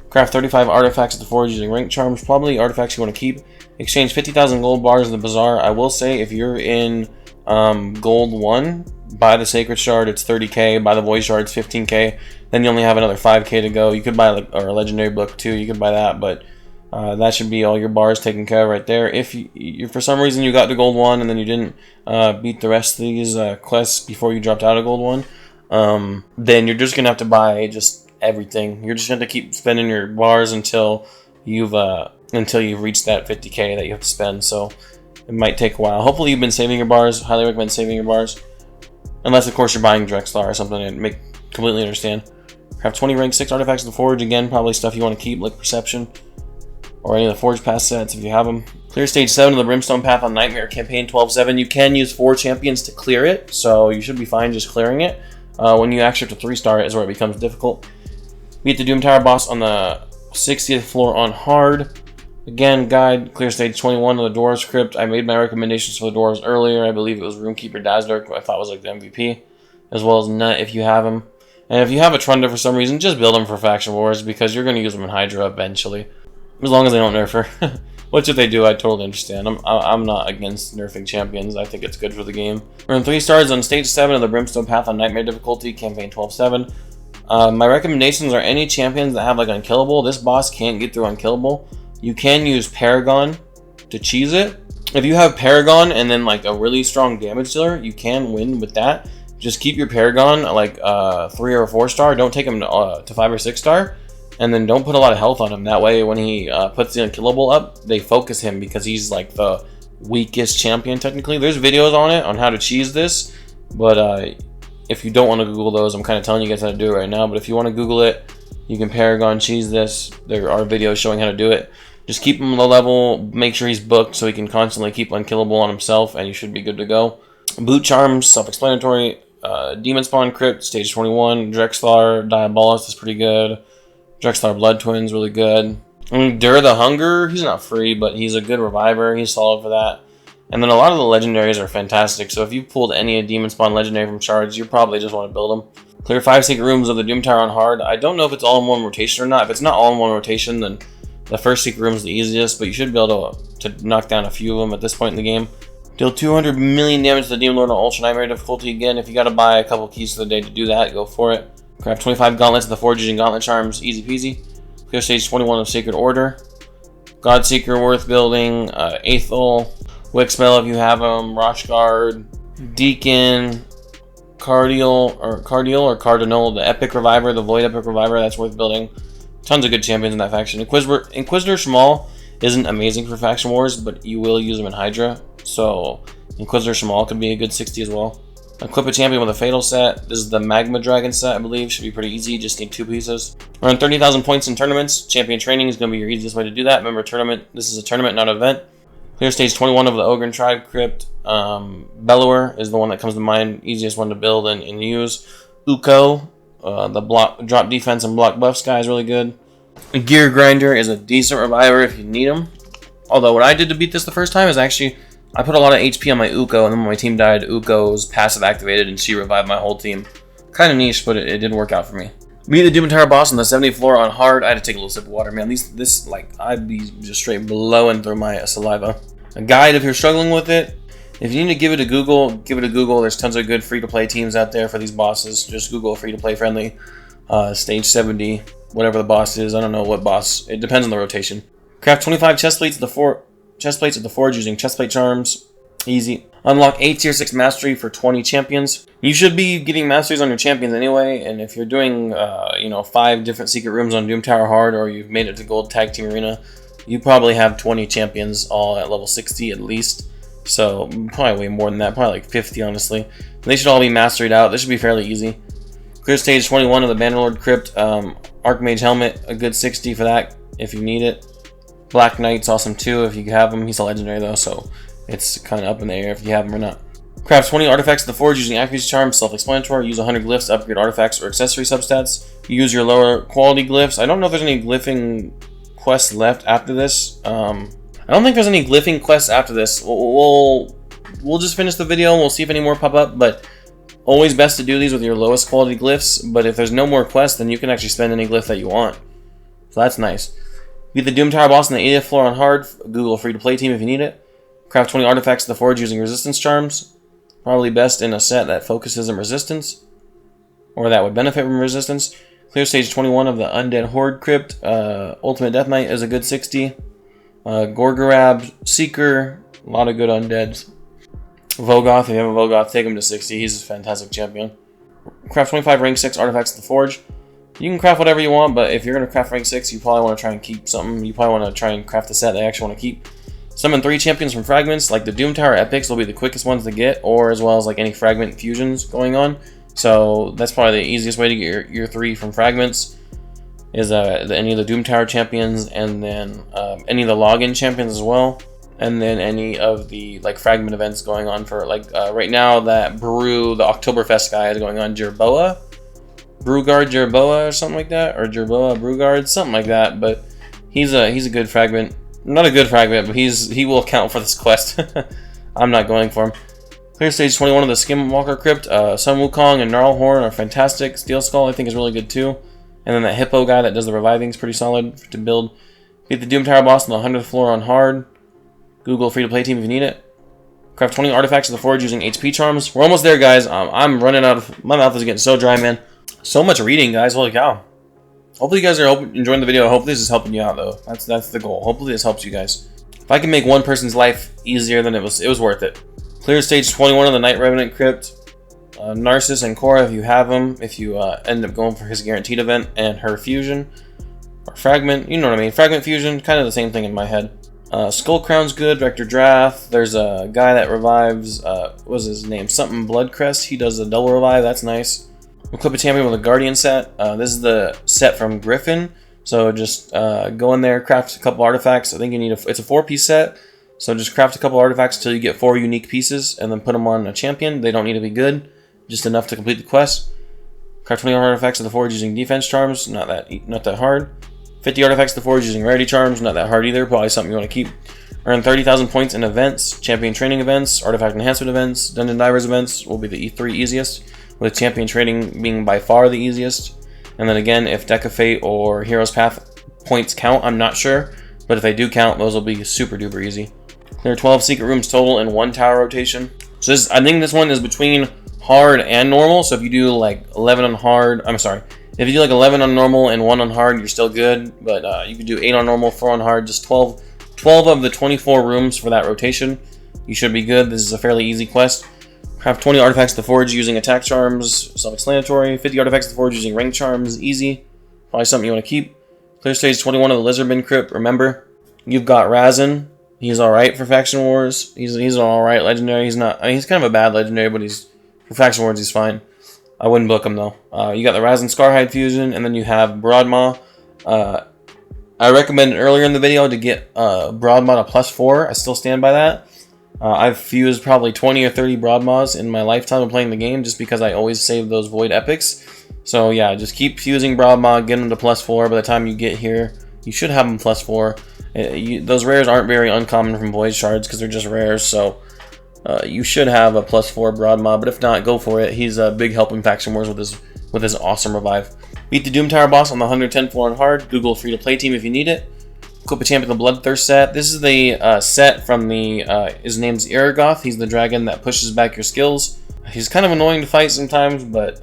Craft 35 artifacts at the forge using rank charms, probably artifacts you want to keep. Exchange 50,000 gold bars in the bazaar. I will say, if you're in gold 1, buy the sacred shard, it's 30k. Buy the void shard, it's 15k. Then you only have another 5k to go. You could buy or a legendary book too, you could buy that, but that should be all your bars taken care of right there. If you for some reason you got to gold 1 and then you didn't beat the rest of these quests before you dropped out of gold 1, then you're just gonna have to buy just everything. You're just going to keep spending your bars until you've reached that 50k that you have to spend. So it might take a while. Hopefully you've been saving your bars. Highly recommend saving your bars, unless of course you're buying Drexlar or something. And completely understand. Craft 20 rank 6 artifacts in the forge. Again, probably stuff you want to keep, like perception or any of the forge pass sets if you have them. Clear stage 7 of the Brimstone Path on Nightmare campaign 12-7. You can use 4 champions to clear it, so you should be fine just clearing it. When you actually have to 3-star it is where it becomes difficult. Beat the Doom Tower boss on the 60th floor on hard. Again, guide, clear stage 21 of the Dwarves Crypt. I made my recommendations for the Dwarves earlier. I believe it was Roomkeeper Dazzler, who I thought was like the MVP, as well as Nut if you have him. And if you have a Trunda for some reason, just build him for Faction Wars, because you're going to use them in Hydra eventually, as long as they don't nerf her. Which if they do, I totally understand. I'm not against nerfing champions. I think it's good for the game. We're in 3 stars on stage 7 of the Brimstone Path on Nightmare difficulty, campaign 12-7. My recommendations are any champions that have like Unkillable. This boss can't get through Unkillable. You can use Paragon to cheese it. If you have Paragon and then like a really strong damage dealer, you can win with that. Just keep your Paragon like 3 or 4 star. Don't take him to 5 or 6 star. And then don't put a lot of health on him. That way when he puts the Unkillable up, they focus him because he's like the weakest champion technically. There's videos on it on how to cheese this. But if you don't want to Google those, I'm kind of telling you guys how to do it right now. But if you want to Google it, you can Paragon cheese this. There are videos showing how to do it. Just keep him low level. Make sure he's booked so he can constantly keep Unkillable on himself. And you should be good to go. Boot Charms, self-explanatory. Demon Spawn Crypt, stage 21. Drexlar, Diabolus is pretty good. Drexlar Blood Twins, really good. I mean, Dur the Hunger, he's not free, but he's a good reviver. He's solid for that. And then a lot of the legendaries are fantastic. So if you pulled any Demon Spawn legendary from shards, you probably just want to build them. Clear 5 secret rooms of the Doom Tower on hard. I don't know if it's all in one rotation or not. If it's not all in one rotation, then the first secret room is the easiest, but you should be able to knock down a few of them at this point in the game. Deal 200 million damage to the Demon Lord on Ultra Nightmare difficulty. Again, if you got to buy a couple keys for the day to do that, go for it. Craft 25 gauntlets of the Forge using gauntlet charms, easy peasy. Clear stage 21 of Sacred Order. Godseeker worth building, Aethel, Wickspell if you have them, Roshguard, Deacon, Cardial or Cardinal, the Epic Reviver, the Void Epic Reviver, that's worth building. Tons of good champions in that faction. Inquisitor Small isn't amazing for Faction Wars, but you will use them in Hydra. So Inquisitor Small could be a good 60 as well. Equip a champion with a Fatal set. This is the Magma Dragon set, I believe. Should be pretty easy. Just need 2 pieces. Around 30,000 points in tournaments. Champion training is going to be your easiest way to do that. Remember, this is a tournament, not an event. Clear stage 21 of the Ogre Tribe Crypt. Bellower is the one that comes to mind. Easiest one to build and use. Uko, the drop defense and block buffs guy is really good. A Gear Grinder is a decent reviver if you need him. Although what I did to beat this the first time is actually I put a lot of HP on my Uko, and then when my team died, Uko was passive activated, and she revived my whole team. Kind of niche, but it did work out for me. Beat the Doom Tower boss on the 70th floor on hard. I had to take a little sip of water, man. This like, I'd be just straight blowing through my saliva. A guide if you're struggling with it. If you need to give it a Google, give it a Google. There's tons of good free-to-play teams out there for these bosses. Just Google free-to-play friendly. Stage 70, whatever the boss is. I don't know what boss. It depends on the rotation. Craft 25 chest plates at the Forge using chestplate charms. Easy. Unlock 8 tier 6 mastery for 20 champions. You should be getting masteries on your champions anyway, and if you're doing 5 different secret rooms on Doom Tower hard, or you've made it to Gold Tag Team Arena, you probably have 20 champions all at level 60 at least. So probably way more than that, probably like 50 honestly. They should all be mastered out. This should be fairly easy. Clear stage 21 of the Bannerlord Crypt. Archmage Helmet, a good 60 for that if you need it. Black Knight's awesome too if you have him. He's a legendary though, so it's kind of up in the air if you have him or not. Craft 20 artifacts at the Forge using accuracy charms, self-explanatory. Use 100 glyphs to upgrade artifacts or accessory substats. You use your lower quality glyphs. I don't know if there's any glyphing quests left after this. I don't think there's any glyphing quests after this. We'll just finish the video and we'll see if any more pop up, but always best to do these with your lowest quality glyphs. But if there's no more quests, then you can actually spend any glyph that you want. So that's nice. Beat the Doom Tower boss on the 80th floor on hard. Google a free-to-play team if you need it. Craft 20 artifacts at the Forge using resistance charms. Probably best in a set that focuses on resistance, or that would benefit from resistance. Clear stage 21 of the Undead Horde Crypt. Ultimate Death Knight is a good 60. Gorgorab, Seeker, a lot of good undeads. Vogoth, if you have a Vogoth, take him to 60. He's a fantastic champion. Craft 25 rank 6 artifacts at the Forge. You can craft whatever you want, but if you're going to craft rank 6, you probably want to try and keep something. You probably want to try and craft the set they actually want to keep. Summon 3 champions from fragments, like the Doom Tower Epics will be the quickest ones to get, or as well as like any fragment fusions going on. So that's probably the easiest way to get your 3 from fragments is any of the Doom Tower champions, and then any of the login champions as well, and then any of the like fragment events going on for like right now that Brew, the Oktoberfest guy is going on, Jerboa, Brewguard Jerboa or something like that, or Jerboa Brewguard, something like that. But he's a good fragment. Not a good fragment, but he will count for this quest. I'm not going for him. Clear stage 21 of the Skinwalker Crypt. Sun Wukong and Gnarlhorn are fantastic. Steel Skull I think is really good too. And then that Hippo guy that does the reviving is pretty solid to build. Beat the Doom Tower boss on the 100th floor on hard. Google free-to-play team if you need it. Craft 20 artifacts of the forge using HP charms. We're almost there, guys. I'm running out of... My mouth is getting so dry, man. So much reading, guys. Holy cow. Hopefully you guys are enjoying the video. Hopefully this is helping you out, though. That's the goal. Hopefully this helps you guys. If I can make one person's life easier, then it was worth it. Clear stage 21 of the Night Revenant Crypt. Narcissus and Korra, if you have them. If you end up going for his guaranteed event and her fusion. Or fragment. You know what I mean. Fragment fusion. Kind of the same thing in my head. Skull Crown's good. Vector Draft. There's a guy that revives. What was his name? Something Bloodcrest. He does a double revive. That's nice. Equip a champion with a Guardian set. This is the set from Griffin. So just go in there, craft a couple artifacts. I think you need it's a 4-piece set. So just craft a couple artifacts until you get 4 unique pieces, and then put them on a champion. They don't need to be good, just enough to complete the quest. Craft 20 artifacts of the forge using defense charms. Not that hard. 50 artifacts of the forge using rarity charms. Not that hard either. Probably something you want to keep. Earn 30,000 points in events, champion training events, artifact enhancement events, dungeon divers events will be the E3 easiest, with champion training being by far the easiest. And then again, if Deck of Fate or Hero's Path points count, I'm not sure, but if they do count, those will be super duper easy. Clear 12 secret rooms total in 1 tower rotation. So I think this one is between hard and normal. So if you do like 11 on hard, if you do like 11 on normal and 1 on hard, you're still good. But you could do 8 on normal, 4 on hard, just 12 of the 24 rooms for that rotation. You should be good. This is a fairly easy quest. Craft 20 artifacts of the forge using attack charms, self-explanatory. 50 artifacts of the forge using ring charms, easy. Probably something you want to keep. Clear stage 21 of the Lizardman Crypt. Remember, you've got Razin. He's alright for Faction Wars. He's an alright legendary. He's not. I mean, he's kind of a bad legendary, but for Faction Wars he's fine. I wouldn't book him though. You got the Razin Scarhide fusion, and then you have Broadmaw. I recommended earlier in the video to get Broadmaw to +4. I still stand by that. I've fused probably 20 or 30 Broadmaws in my lifetime of playing the game, just because I always save those Void Epics. So yeah, just keep fusing Broadmaw, get them to +4. By the time you get here, you should have them +4. Those rares aren't very uncommon from Void Shards because they're just rares, so you should have a +4 Broadmaw, but if not, go for it. He's a big help in Faction Wars with his awesome revive. Beat the Doom Tower boss on the 110th floor on hard. Google free-to-play team if you need it. Equip a champion the Bloodthirst set. This is the set from the, his name's Iragoth. He's the dragon that pushes back your skills. He's kind of annoying to fight sometimes, but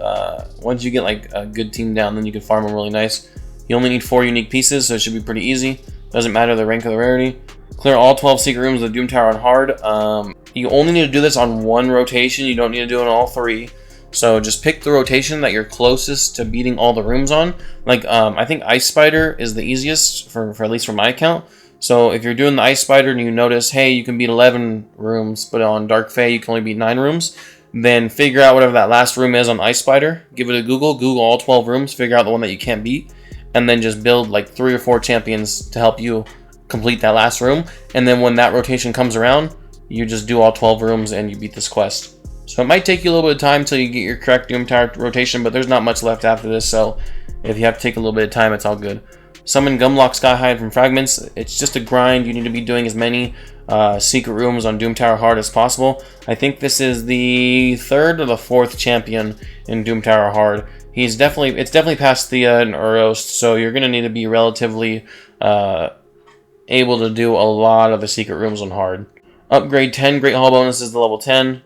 once you get like a good team down, then you can farm him really nice. You only need 4 unique pieces, so it should be pretty easy. Doesn't matter the rank or the rarity. Clear all 12 secret rooms of the Doom Tower on hard. You only need to do this on 1 rotation. You don't need to do it on all 3. So just pick the rotation that you're closest to beating all the rooms on. Like, I think Ice Spider is the easiest, for at least from my account. So if you're doing the Ice Spider and you notice, hey, you can beat 11 rooms, but on Dark Fae you can only beat 9 rooms, then figure out whatever that last room is on Ice Spider. Give it a Google all 12 rooms, figure out the one that you can't beat, and then just build like 3 or 4 champions to help you complete that last room. And then when that rotation comes around, you just do all 12 rooms and you beat this quest. So it might take you a little bit of time until you get your correct Doom Tower rotation, but there's not much left after this, so if you have to take a little bit of time, it's all good. Summon Gumlock Skyhide from Fragments. It's just a grind. You need to be doing as many secret rooms on Doom Tower Hard as possible. I think this is the 3rd or the 4th champion in Doom Tower Hard. It's definitely past the Urost, so you're going to need to be relatively able to do a lot of the secret rooms on Hard. Upgrade 10 Great Hall bonuses to level 10.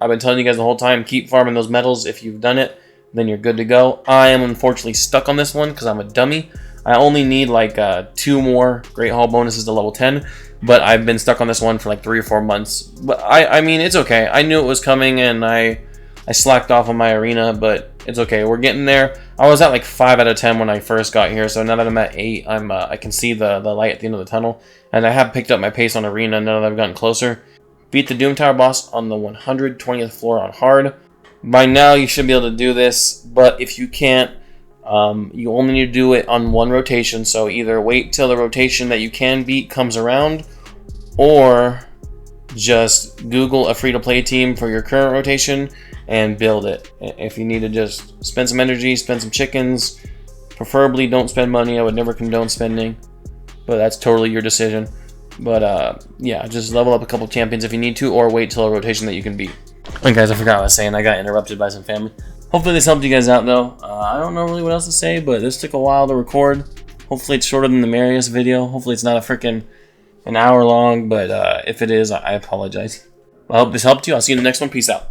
I've been telling you guys the whole time, keep farming those medals. If you've done it, then you're good to go. I am unfortunately stuck on this one because I'm a dummy. I only need like 2 more Great Hall bonuses to level 10, but I've been stuck on this one for like 3 or 4 months. But I mean, it's okay. I knew it was coming and I slacked off on my arena, but it's okay. We're getting there. I was at like 5 out of 10 when I first got here, so now that I'm at 8, I can see the light at the end of the tunnel, and I have picked up my pace on arena now that I've gotten closer. Beat the Doom Tower boss on the 120th floor on hard. By now you should be able to do this, but if you can't, you only need to do it on 1 rotation. So either wait till the rotation that you can beat comes around, or just Google a free-to-play team for your current rotation and build it. If you need to just spend some energy, spend some chickens, preferably don't spend money. I would never condone spending, but that's totally your decision. But yeah, just level up a couple champions if you need to, or wait till a rotation that you can beat. Alright guys, I forgot what I was saying. I got interrupted by some family. Hopefully this helped you guys out though. I don't know really what else to say, but this took a while to record. Hopefully it's shorter than the Marius video. Hopefully it's not a freaking an hour long, but if it is, I apologize. I hope this helped you. I'll see you in the next one. Peace out.